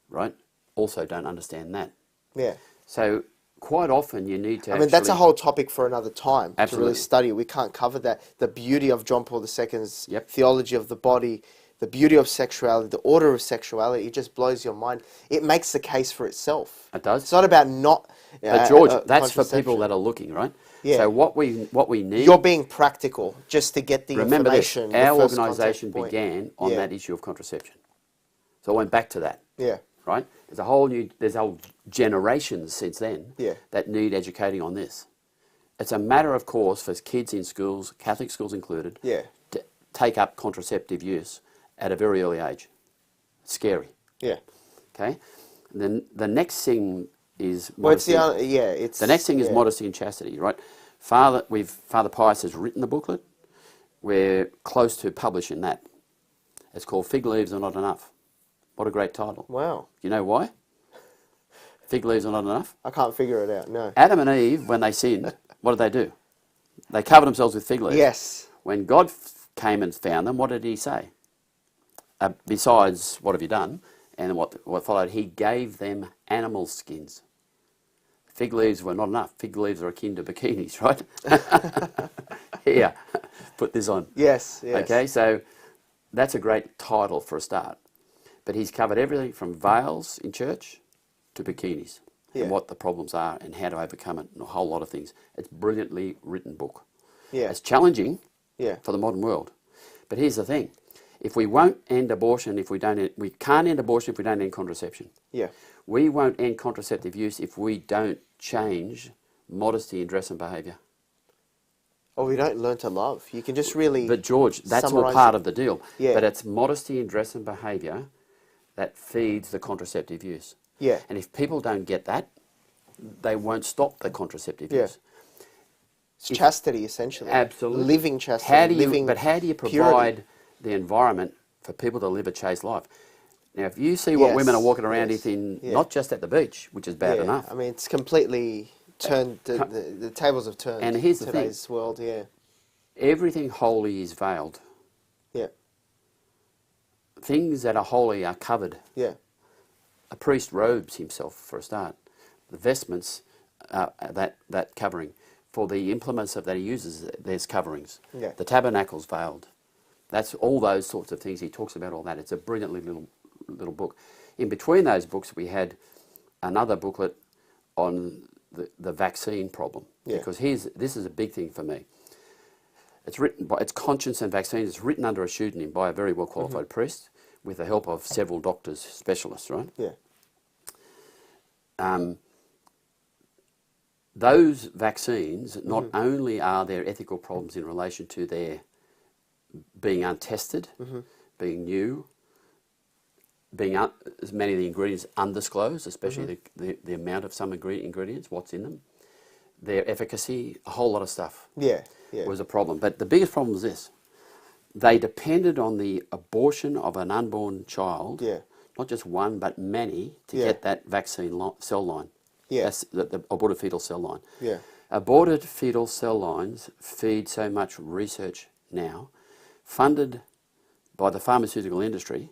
right, also don't understand that. Yeah. So quite often you need to I mean, that's a whole topic for another time to really study. We can't cover that. The beauty of John Paul II's theology of the body, the beauty of sexuality, the order of sexuality, it just blows your mind. It makes the case for itself. It does. It's not about not... But George, that's for people that are looking, right? Yeah. So what we need... You're being practical just to get the remember information. This, our organisation began on that issue of contraception. So I went back to that. Yeah. Right? There's whole generations since then that need educating on this. It's a matter of course for kids in schools, Catholic schools included, to take up contraceptive use at a very early age. It's scary. Yeah. Okay? And then the next thing is modesty. Well, the next thing is modesty and chastity, right? Father Pius has written the booklet. We're close to publishing that. It's called Fig Leaves Are Not Enough. What a great title. Wow. You know why? Fig leaves are not enough? I can't figure it out, no. Adam and Eve, when they sinned, what did they do? They covered themselves with fig leaves. Yes. When God came and found them, what did he say? Besides, what have you done? And what followed, he gave them animal skins. Fig leaves were not enough. Fig leaves are akin to bikinis, right? Here, put this on. Yes, yes. Okay, so that's a great title for a start. But he's covered everything from veils in church to bikinis and what the problems are and how to overcome it and a whole lot of things. It's a brilliantly written book. Yeah. It's challenging for the modern world. But here's the thing. If we won't end abortion, we can't end abortion if we don't end contraception. Yeah. We won't end contraceptive use if we don't change modesty in dress and behaviour. Or we don't learn to love. You can just really... But George, that's all part of the deal. Yeah. But it's modesty in dress and behaviour that feeds the contraceptive use. Yeah. And if people don't get that, they won't stop the contraceptive use. It's chastity, essentially. Absolutely. Living chastity. How do you provide the environment for people to live a chaste life? Now, if you see what women are walking around in, not just at the beach, which is bad enough. I mean, it's completely turned, the tables have turned and here's in the today's thing. world, Everything holy is veiled. Yeah. Things that are holy are covered. Yeah. A priest robes himself for a start. The vestments, that covering. For the implements that he uses, there's coverings. Yeah. The tabernacle's veiled. That's all those sorts of things. He talks about all that. It's a brilliantly little book. In between those books, we had another booklet on the vaccine problem. Yeah. Because this is a big thing for me. It's Conscience and Vaccines. It's written under a pseudonym by a very well qualified priest with the help of several doctors, specialists, right? Yeah. Those vaccines, not only are there ethical problems in relation to their being untested, being new, being many of the ingredients undisclosed, especially the amount of some ingredients, what's in them, their efficacy, a whole lot of stuff was a problem. But the biggest problem was this. They depended on the abortion of an unborn child, not just one but many, to get that vaccine cell line. Yeah. That's the aborted fetal cell line. Yeah. Aborted fetal cell lines feed so much research now, funded by the pharmaceutical industry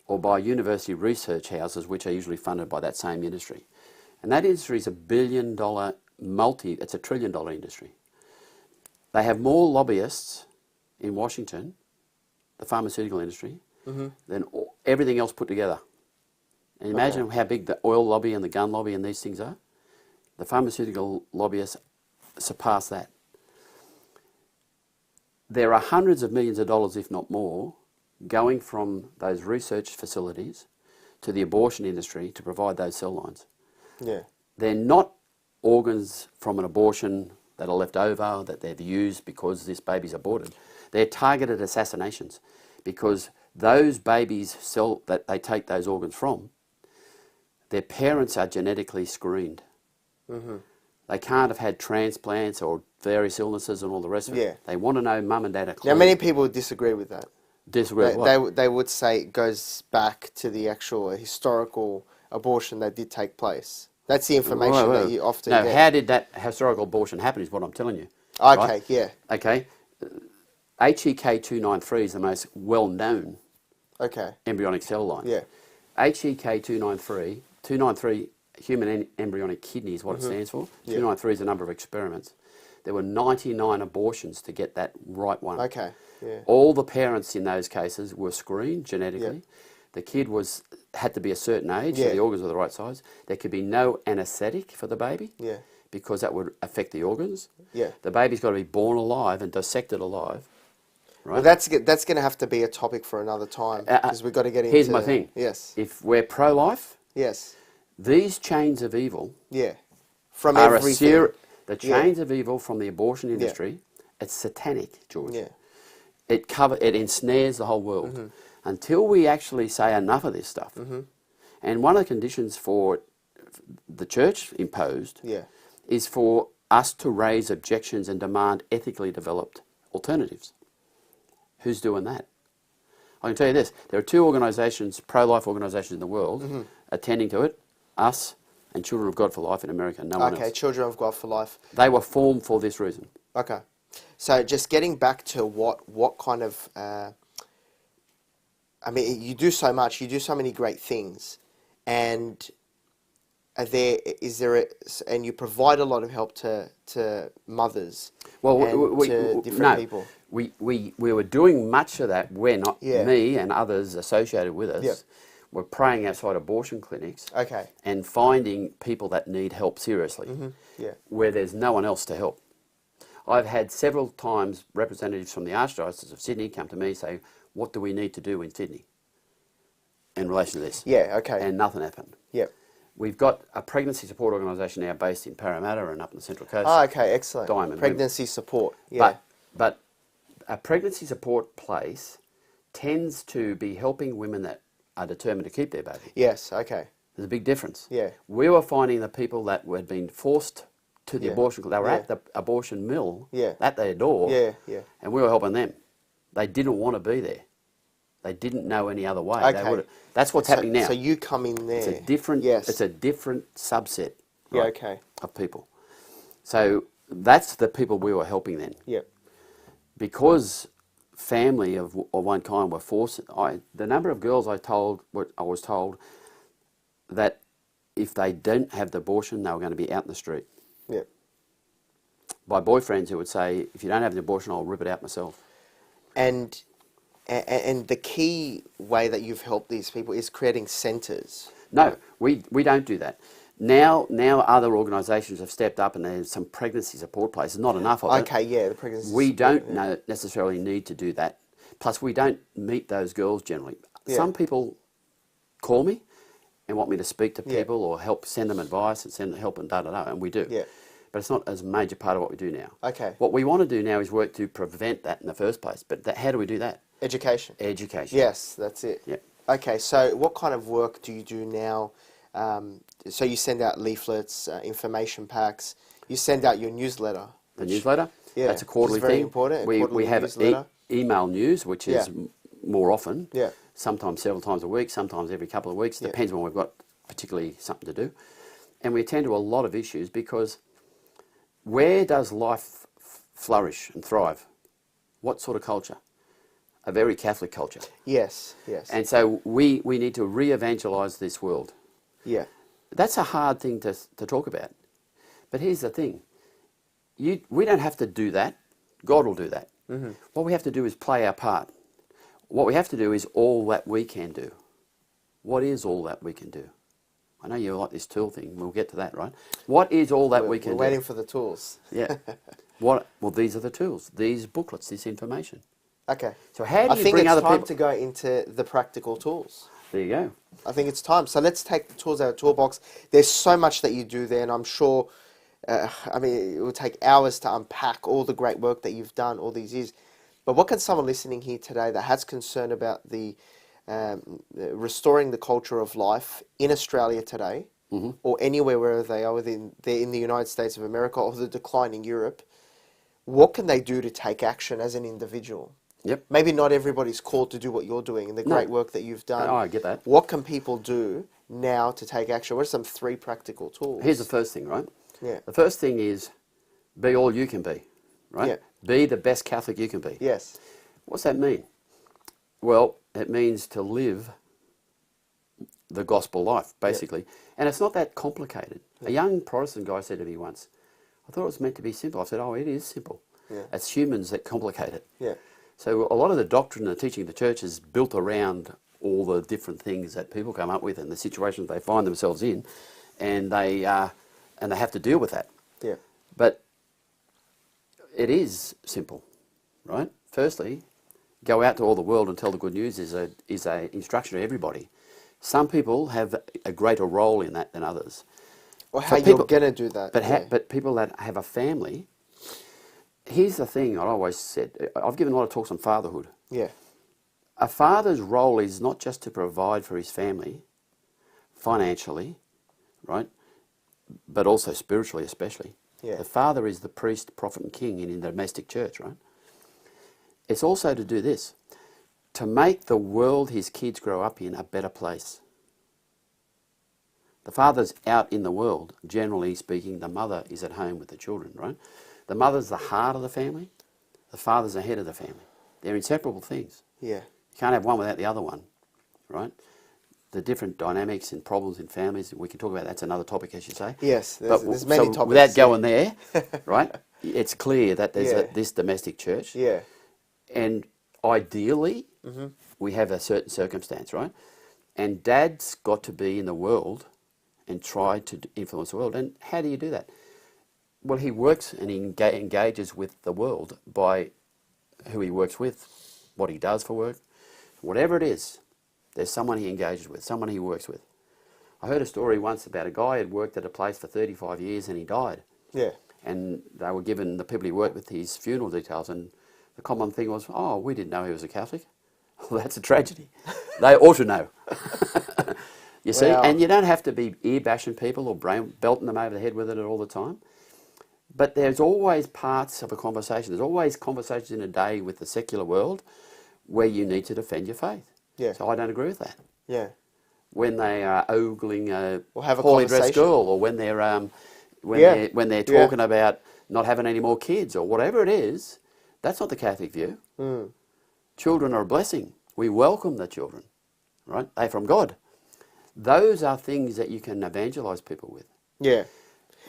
or by university research houses, which are usually funded by that same industry. And that industry is $1 billion it's a $1 trillion industry. They have more lobbyists in Washington, the pharmaceutical industry, than everything else put together. And imagine how big the oil lobby and the gun lobby and these things are. The pharmaceutical lobbyists surpass that. There are hundreds of millions of dollars, if not more, going from those research facilities to the abortion industry to provide those cell lines. Yeah. They're not organs from an abortion that are left over, that they've used because this baby's aborted. They're targeted assassinations because those babies that they take those organs from, their parents are genetically screened. They can't have had transplants or various illnesses and all the rest of it. Yeah. They want to know mum and dad are clean. Now, many people disagree with that. Disagree with what? They would say it goes back to the actual historical abortion that did take place. That's the information that you often get. No, how did that historical abortion happen is what I'm telling you. Okay, right? yeah. Okay. HEK 293 is the most well-known embryonic cell line. Yeah. HEK 293 human embryonic kidney is what it stands for. 293 is the number of experiments. There were 99 abortions to get that right one. Okay, yeah. All the parents in those cases were screened genetically. Yeah. The kid had to be a certain age, so the organs were the right size. There could be no anaesthetic for the baby because that would affect the organs. Yeah. The baby's got to be born alive and dissected alive. Right? Well, that's going to have to be a topic for another time because we've got to get into... Here's my thing. Yes. If we're pro-life, yes, these chains of evil from are everything. the chains of evil from the abortion industry, it's satanic, George. Yeah. It ensnares the whole world. Until we actually say enough of this stuff. And one of the conditions for the church imposed is for us to raise objections and demand ethically developed alternatives. Who's doing that? I can tell you this, there are two organisations, pro-life organisations in the world attending to it, us and Children of God for Life in America, no one else. Okay, Children of God for Life. They were formed for this reason. Okay. So just getting back to what kind of... I mean, you do so much, you do so many great things, and and you provide a lot of help to mothers and to different people. We were doing much of that when me and others associated with us were praying outside abortion clinics and finding people that need help seriously, where there's no one else to help. I've had several times representatives from the Archdiocese of Sydney come to me and say, what do we need to do in Sydney in relation to this? Yeah, okay. And nothing happened. Yep. We've got a pregnancy support organisation now based in Parramatta and up in the Central Coast. Oh, okay, excellent. Diamond. Pregnancy support, yeah. But a pregnancy support place tends to be helping women that are determined to keep their baby. Yes, okay. There's a big difference. Yeah. We were finding the people that had been forced to the abortion, they were at the abortion mill, at their door, and we were helping them. They didn't want to be there. They didn't know any other way. Okay. That's what's happening now. So you come in there. It's a different, it's a different subset of people. So that's the people we were helping then. Yep. Because family of one kind were forced, the number of girls I was told that if they don't have the abortion, they were going to be out in the street. Yep. By boyfriends who would say, if you don't have an abortion, I'll rip it out myself. And the key way that you've helped these people is creating centres. No, we don't do that. Now other organisations have stepped up and there's some pregnancy support places, not enough of it. Okay, yeah, the pregnancy We support, don't necessarily need to do that. Plus, we don't meet those girls generally. Yeah. Some people call me and want me to speak to people or send them advice and send help and da-da-da, and we do. Yeah. But it's not as a major part of what we do now. Okay. What we want to do now is work to prevent that in the first place. But how do we do that? Education. Education. Yes, that's it. Yep. Okay, so what kind of work do you do now? So you send out leaflets, information packs. You send out your newsletter. The newsletter? Yeah. That's a quarterly very thing. important. We have email news, which is more often. Yeah. Sometimes several times a week, sometimes every couple of weeks. Depends when we've got particularly something to do. And we attend to a lot of issues because where does life flourish and thrive? What sort of culture? A very Catholic culture. Yes, yes. And so we need to re-evangelise this world. Yeah. That's a hard thing to talk about. But here's the thing. We don't have to do that. God will do that. What we have to do is play our part. What we have to do is all that we can do. What is all that we can do? I know you like this tool thing. We'll get to that, right? What is all that we can do? We're waiting for the tools. Yeah. Well, these are the tools. These booklets, this information. Okay. So how do you I think bring it's other time people? to go into the practical tools. There you go. I think it's time. So let's take the tools out of the toolbox. There's so much that you do there, and I'm sure, it will take hours to unpack all the great work that you've done all these years. But what can someone listening here today that has concern about the restoring the culture of life in Australia today, or anywhere where they are they're in the United States of America or the decline in Europe, what can they do to take action as an individual? Yep. Maybe not everybody's called to do what you're doing and the great work that you've done. Oh, I get that. What can people do now to take action? What are some 3 practical tools? Here's the first thing, right? Yeah. The first thing is be all you can be, right? Yeah. Be the best Catholic you can be. Yes. What's that mean? Well, it means to live the gospel life, basically. And it's not that complicated. A young Protestant guy said to me once, I thought it was meant to be simple. I said, oh, it is simple. Yeah. It's humans that complicate it. Yeah. So a lot of the doctrine and the teaching of the church is built around all the different things that people come up with and the situations they find themselves in, and they have to deal with that. Yeah. But it is simple, right? Firstly, go out to all the world and tell the good news is a instruction to everybody. Some people have a greater role in that than others. Or how people, you're going to do that. But people that have a family, here's the thing I always said. I've given a lot of talks on fatherhood. Yeah. A father's role is not just to provide for his family financially, right? But also spiritually especially. Yeah. The father is the priest, prophet and king in the domestic church, right? It's also to do this, to make the world his kids grow up in a better place. The father's out in the world, generally speaking. The mother is at home with the children, right? The mother's the heart of the family. The father's the head of the family. They're inseparable things. Yeah. You can't have one without the other one, right? The different dynamics and problems in families, we can talk about. That's another topic, as you say. Yes, there's many topics. Without going there, right, it's clear that there's Yeah. this domestic church. Yeah. And ideally, we have a certain circumstance, right? And dad's got to be in the world and try to influence the world. And how do you do that? Well, he works and he engages with the world by who he works with, what he does for work. Whatever it is, there's someone he engages with, someone he works with. I heard a story once about a guy who had worked at a place for 35 years and he died. Yeah. And they were given, the people he worked with, his funeral details, and the common thing was, oh, we didn't know he was a Catholic. Well, that's a tragedy. They ought to know. You see? Wow. And you don't have to be ear-bashing people or belting them over the head with it all the time. But there's always parts of a conversation. There's always conversations in a day with the secular world where you need to defend your faith. Yeah. So I don't agree with that. Yeah. When they are ogling a have a poorly dressed conversation. girl, or when they're when they're Yeah. talking about not having any more kids, or whatever it is, that's not the Catholic view. Children are a blessing. We welcome the children, right? They're from God. Those are things that you can evangelise people with. Yeah.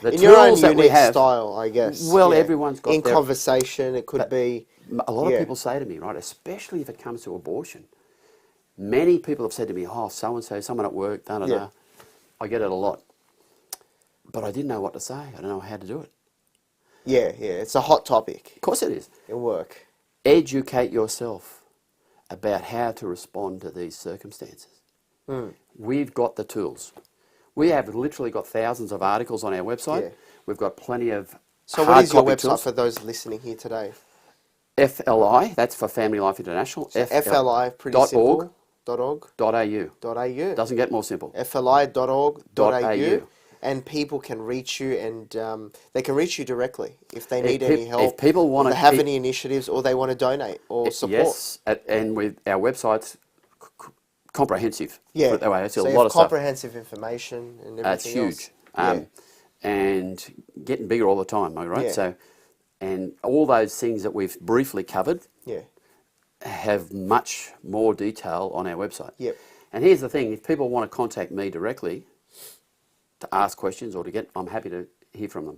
The In your own tools that we unique have, style, I guess. well, yeah. everyone's got in their- conversation. It could be. a lot Yeah. of people say to me, right, especially if it comes to abortion, many people have said to me, oh, so-and-so, someone at work, da-da-da. Yeah. I get it a lot. But I didn't know what to say. I don't know how to do it. Yeah, yeah. It's a hot topic Of course it is. in work. Educate yourself about how to respond to these circumstances. We've got the tools. We have literally got thousands of articles on our website. Yeah. We've got plenty of So what is your hard copy website tools. for those listening here today? FLI, that's for Family Life International. FLI, pretty dot simple. org. .org. .au. Doesn't get more simple. FLI.org.au. And people can reach you, and they can reach you directly if they need any help. If people want or to they have any initiatives, or they want to donate or support. Yes, and with our website's comprehensive. Yeah. Put it that way. It's so a you lot have of stuff. comprehensive information and everything It's huge. else. And getting bigger all the time, right? Yeah. So, and all those things that we've briefly covered Yeah. have much more detail on our website. Yep. And here's the thing, if people want to contact me directly to ask questions or to get, I'm happy to hear from them.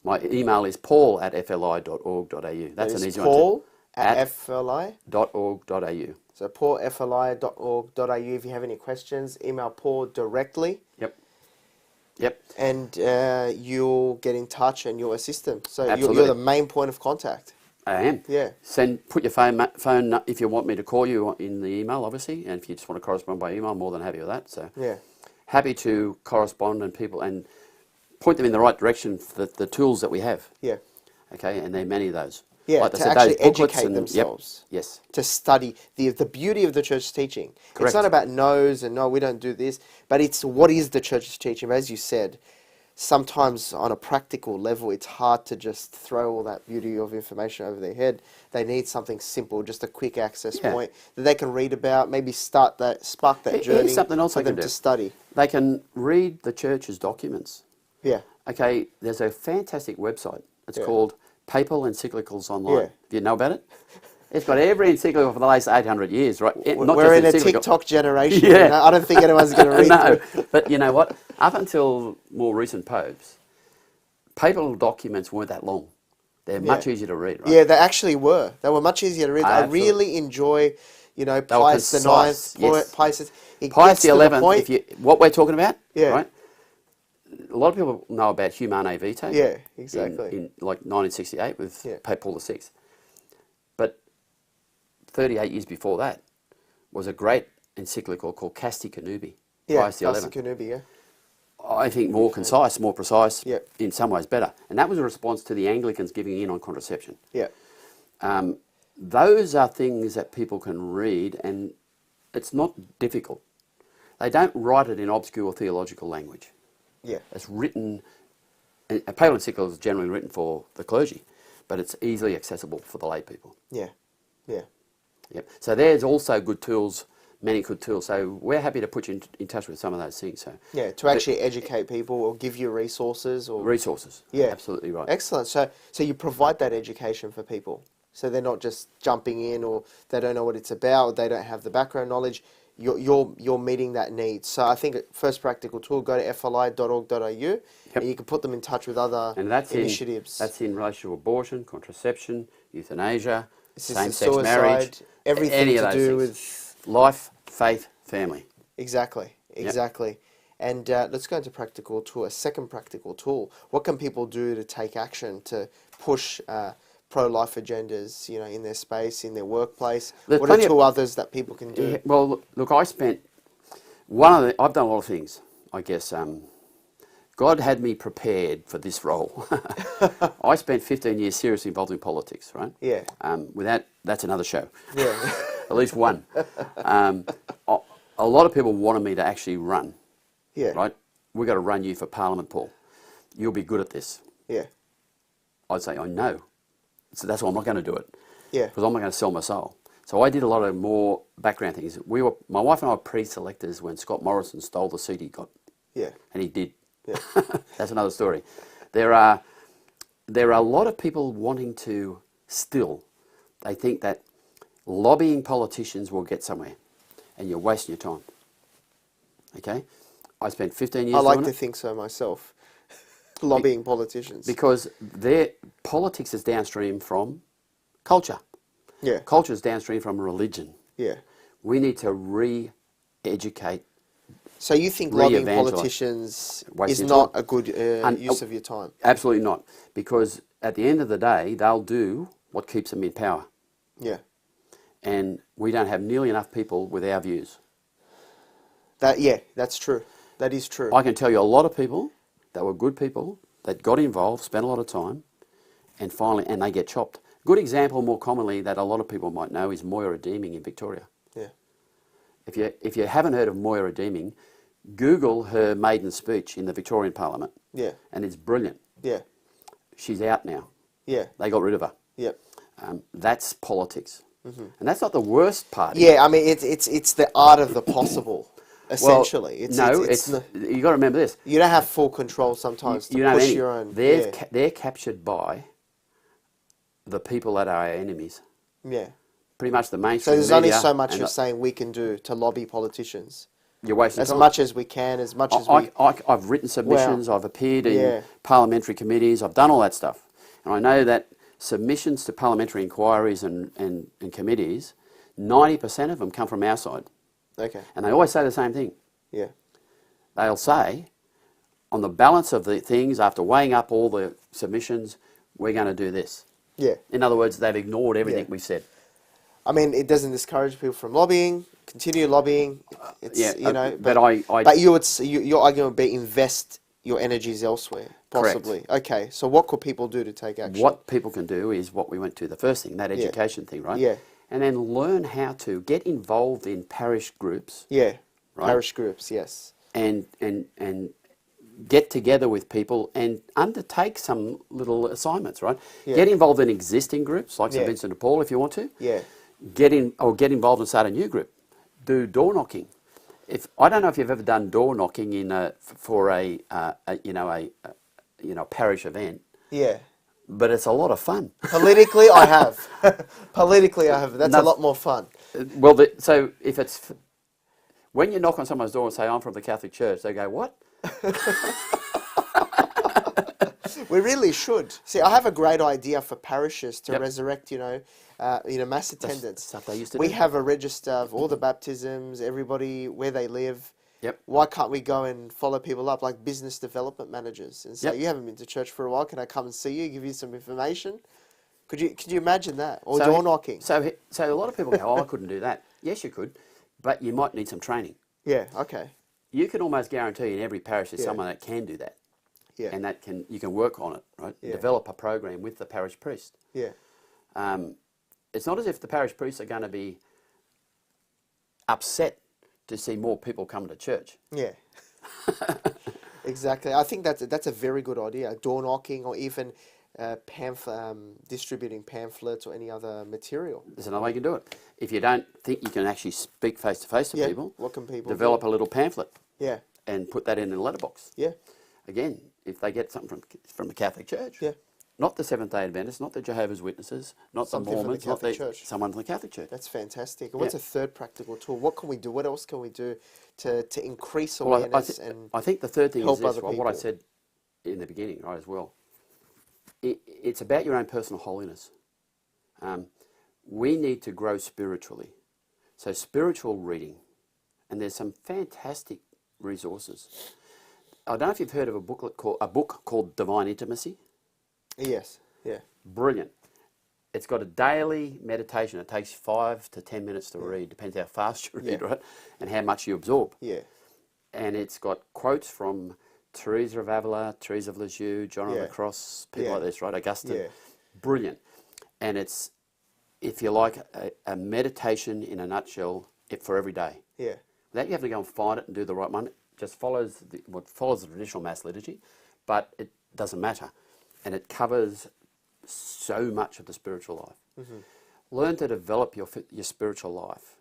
My email is paul@fli.org.au. That's an easy one. Paul at FLI. .org.au. So paul@fli.org.au. If you have any questions, email Paul directly. Yep. And you'll get in touch and you'll assist them. So Absolutely. you're the main point of contact. I am. Yeah. Put your phone if you want me to call you in the email, obviously, and if you just want to correspond by email, I'm more than happy with that. So Yeah. happy to correspond and point them in the right direction for the tools that we have. Yeah. Okay, and there are many of those. Yeah, Like I to said, actually those booklets educate themselves. Yep, yes. To study the beauty of the church's teaching. Correct. It's not about no's and no, we don't do this, but it's what is the church's teaching. But as you said, sometimes on a practical level, it's hard to just throw all that beauty of information over their head. They need something simple, just a quick access point that they can read about, maybe spark that journey Here's something else for they can them to do. study. They can read the church's documents. Yeah. Okay, there's a fantastic website. It's Yeah. called Papal Encyclicals Online. Yeah. Do you know about it? It's got every encyclical for the last 800 years, right? Not We're in a encyclical. TikTok generation. Yeah. You know? I don't think anyone's going to read No, through. but you know what? Up until more recent popes, papal documents weren't that long. They're much easier to read, right? Yeah, they actually were. They were much easier to read. I Absolutely. really enjoy, They were Pius the concise, Ninth, yes. Pius. It Pius gets the to the 11th, point. what we're talking about, Yeah. right? A lot of people know about Humane Vitae. Yeah, exactly. In like 1968 with Yeah. Pope Paul VI. But 38 years before that was a great encyclical called Casti Connubii. Yeah, Pius the Pius 11th. Connubii, yeah. I think more concise, more precise, Yeah. in some ways better. And that was a response to the Anglicans giving in on contraception. Yeah. Those are things that people can read, and it's not difficult. They don't write it in obscure theological language. Yeah. It's written, a papal encyclical is generally written for the clergy, but it's easily accessible for the lay people. Yeah. Yeah. Yep. So there's also good tools, many good tools. So we're happy to put you in touch with some of those things. So Yeah, to actually educate people or give you resources or resources. Yeah. Absolutely right. Excellent. So you provide that education for people. So they're not just jumping in, or they don't know what it's about, or they don't have the background knowledge. You're meeting that need. So I think first practical tool, go to fli.org.au and you can put them in touch with other initiatives. That's in relation to abortion, contraception, euthanasia, Assisted same-sex suicide, marriage, everything any of to those do things. with Life, faith, family. Exactly. And let's go into practical tool. A second practical tool. What can people do to take action to push pro-life agendas, in their space, in their workplace? There's What are plenty two of- others that people can do? Yeah, well, look, I've done a lot of things, I guess. God had me prepared for this role. I spent 15 years seriously involved in politics, right? Yeah. That's another show. Yeah. At least one. A lot of people wanted me to actually run. Yeah. Right? We've got to run you for Parliament, Paul. You'll be good at this. Yeah. I'd say, I know. So that's why I'm not going to do it. Yeah. Because I'm not going to sell my soul. So I did a lot of more background things. My wife and I were pre-selectors when Scott Morrison stole the seat he got. Yeah. And he did. Yeah. That's another story. There are a lot of people wanting to they think that lobbying politicians will get somewhere, and you're wasting your time. Okay? I spent 15 years I like doing to it think so myself. Lobbying politicians. because their politics is downstream from culture. Yeah. Culture is downstream from religion. Yeah. We need to re-educate. So you think lobbying Re-evangelise. politicians Waste is your not time. a good use of your time? Absolutely not. Because at the end of the day, they'll do what keeps them in power. Yeah. And we don't have nearly enough people with our views. That's true. That is true. I can tell you a lot of people that were good people that got involved, spent a lot of time, and they get chopped. Good example, more commonly, that a lot of people might know is Moira Deeming in Victoria. Yeah. If you haven't heard of Moira Deeming, Google her maiden speech in the Victorian Parliament. Yeah. And it's brilliant. Yeah. She's out now. Yeah. They got rid of her. Yeah. That's politics. Mm-hmm. And that's not the worst part. Yeah, I mean, it's the art of the possible, essentially. you got to remember this. You don't have full control sometimes to push your own. They're captured by the people that are our enemies. Yeah. Pretty much the So mainstream there's only media so much and you're saying we can do to lobby politicians. You're wasting as time. much as we can, as much as we... I've written submissions, I've appeared in Yeah. parliamentary committees, I've done all that stuff. And I know that submissions to parliamentary inquiries and committees, 90% of them come from our side. Okay. And they always say the same thing. Yeah. They'll say, on the balance of the things, after weighing up all the submissions, we're going to do this. Yeah. In other words, they've ignored everything we've said. I mean, it doesn't discourage people from lobbying. Continue lobbying. It's, Yeah, you know, but your argument would be invest your energies elsewhere, possibly. Correct. Okay, so what could people do to take action? What people can do is what we went to the first thing, that education thing, right? Yeah. And then learn how to get involved in parish groups. Yeah. Right. Parish groups, yes. And get together with people and undertake some little assignments, right? Yeah. Get involved in existing groups like St Yeah. Vincent de Paul if you want to. Yeah. Get involved and start a new group. Do door knocking. I don't know if you've ever done door knocking for a parish event, Yeah. but it's a lot of fun. Politically, I have. Politically, I have. That's a lot more fun. Well, so if it's when you knock on someone's door and say, "I'm from the Catholic Church," they go, "What?" We really should. See, I have a great idea for parishes to Yep. resurrect, mass attendance. stuff they used to We do. have a register of all the baptisms, everybody, where they live. Yep. Why can't we go and follow people up like business development managers and say, Yep. you haven't been to church for a while, can I come and see you, give you some information? Could you imagine that? Or So- door knocking? So a lot of people go, "Oh, I couldn't do that." Yes, you could, but you might need some training. Yeah, okay. You can almost guarantee in every parish there's Yeah. someone that can do that, Yeah. and you can work on it, right? Yeah. Develop a program with the parish priest. Yeah. It's not as if the parish priests are going to be upset to see more people come to church. Yeah. Exactly. I think that's a very good idea. Door knocking or even distributing pamphlets or any other material. There's another way you can do it. If you don't think you can actually speak face to face to Yeah. people, What can people develop do? a little pamphlet Yeah. and put that in a letterbox. Yeah. Again, if they get something from the Catholic Church, Yeah. not the Seventh-day Adventists, not the Jehovah's Witnesses, not Something the from the Mormons, not Catholic Church. someone from the Catholic Church. That's fantastic. And what's Yeah. a third practical tool? What can we do? What else can we do to increase Well, awareness and I think the third thing help is this, other what I people? said in the beginning, right, as well. It's about your own personal holiness. We need to grow spiritually. So spiritual reading, and there's some fantastic resources. I don't know if you've heard of a book called Divine Intimacy. Yes. Yeah. Brilliant. It's got a daily meditation. It takes 5 to 10 minutes to read, depends how fast you read, Yeah. right, and how much you absorb. Yeah. And it's got quotes from Teresa of Avila, Teresa of Lisieux, John of Yeah. the Cross, people Yeah. like this, right? Augustine. Yeah. Brilliant. And it's, if you like, a meditation in a nutshell for every day. Yeah. Without you having to go and find it and do the right one. It just follows follows the traditional Mass liturgy, but it doesn't matter. And it covers so much of the spiritual life. Mm-hmm. Learn to develop your spiritual life,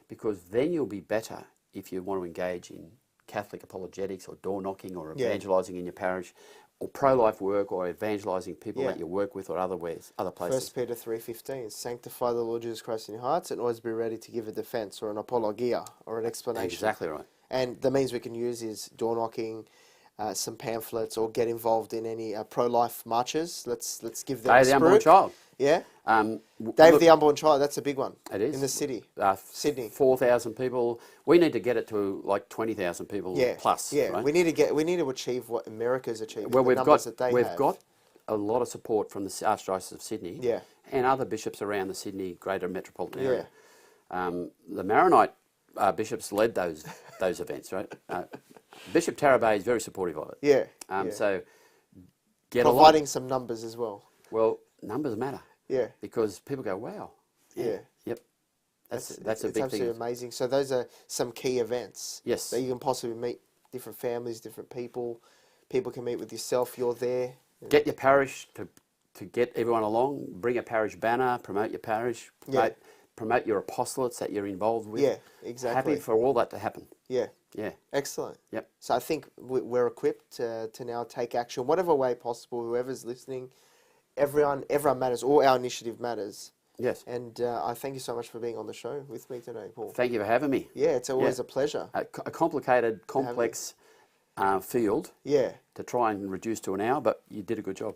because then you'll be better if you want to engage in Catholic apologetics or door knocking or Yeah. evangelising in your parish, or pro-life work, or evangelising people Yeah. that you work with, or other places. 1 Peter 3:15, sanctify the Lord Jesus Christ in your hearts and always be ready to give a defense or an apologia or an explanation. Exactly right. And the means we can use is door knocking, some pamphlets, or get involved in any pro-life marches. Let's give them Day a of the Unborn spirit. Child. Yeah? Day Day of the Unborn Child, that's a big one. It is. In the city. Sydney. 4,000 people. We need to get it to like 20,000 people Yeah. plus. Yeah. Right? We need to achieve what America's achieved. Well, the numbers that they have. got a lot of support from the Archdiocese of Sydney, Yeah. and other bishops around the Sydney greater metropolitan Yeah. area. The Maronite bishops led those events, right? Bishop Tarabay is very supportive of it. Yeah. Yeah. So get providing along. some numbers as well. Well, numbers matter Yeah. because people go, "Wow, Yeah. yep." That's a It's big thing. absolutely amazing. So those are some key events. Yes. That you can possibly meet different families, different people. People can meet with yourself. You're there. Get your parish to get everyone along. Bring a parish banner. Promote your parish. Promote your apostolates that you're involved with. Yeah, exactly. Happy for all that to happen. Yeah. Yeah. Excellent. Yep. So I think we're equipped to now take action, whatever way possible. Whoever's listening, everyone matters. All our initiative matters. Yes. And I thank you so much for being on the show with me today, Paul. Thank you for having me. Yeah, it's always a pleasure. A complicated, complex field Yeah. to try and reduce to an hour, but you did a good job.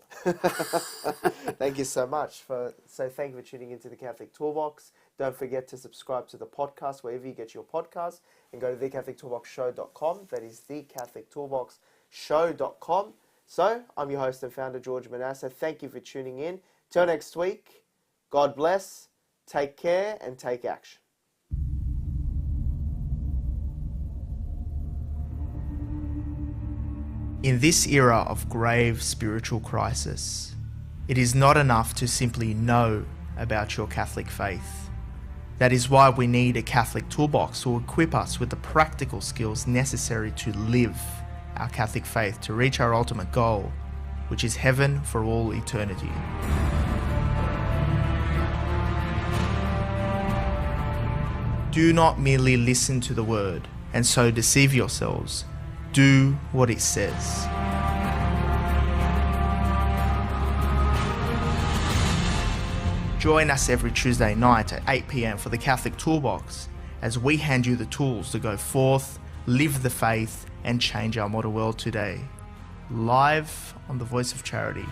Thank you so much. Thank you for tuning into the Catholic Toolbox. Don't forget to subscribe to the podcast wherever you get your podcasts, and go to thecatholictoolboxshow.com. That is thecatholictoolboxshow.com. So, I'm your host and founder, George Manassa. Thank you for tuning in. Till next week, God bless, take care, and take action. In this era of grave spiritual crisis, it is not enough to simply know about your Catholic faith. That is why we need a Catholic toolbox to equip us with the practical skills necessary to live our Catholic faith to reach our ultimate goal, which is heaven for all eternity. Do not merely listen to the word and so deceive yourselves. Do what it says. Join us every Tuesday night at 8 p.m. for the Catholic Toolbox as we hand you the tools to go forth, live the faith, and change our modern world today. Live on the Voice of Charity.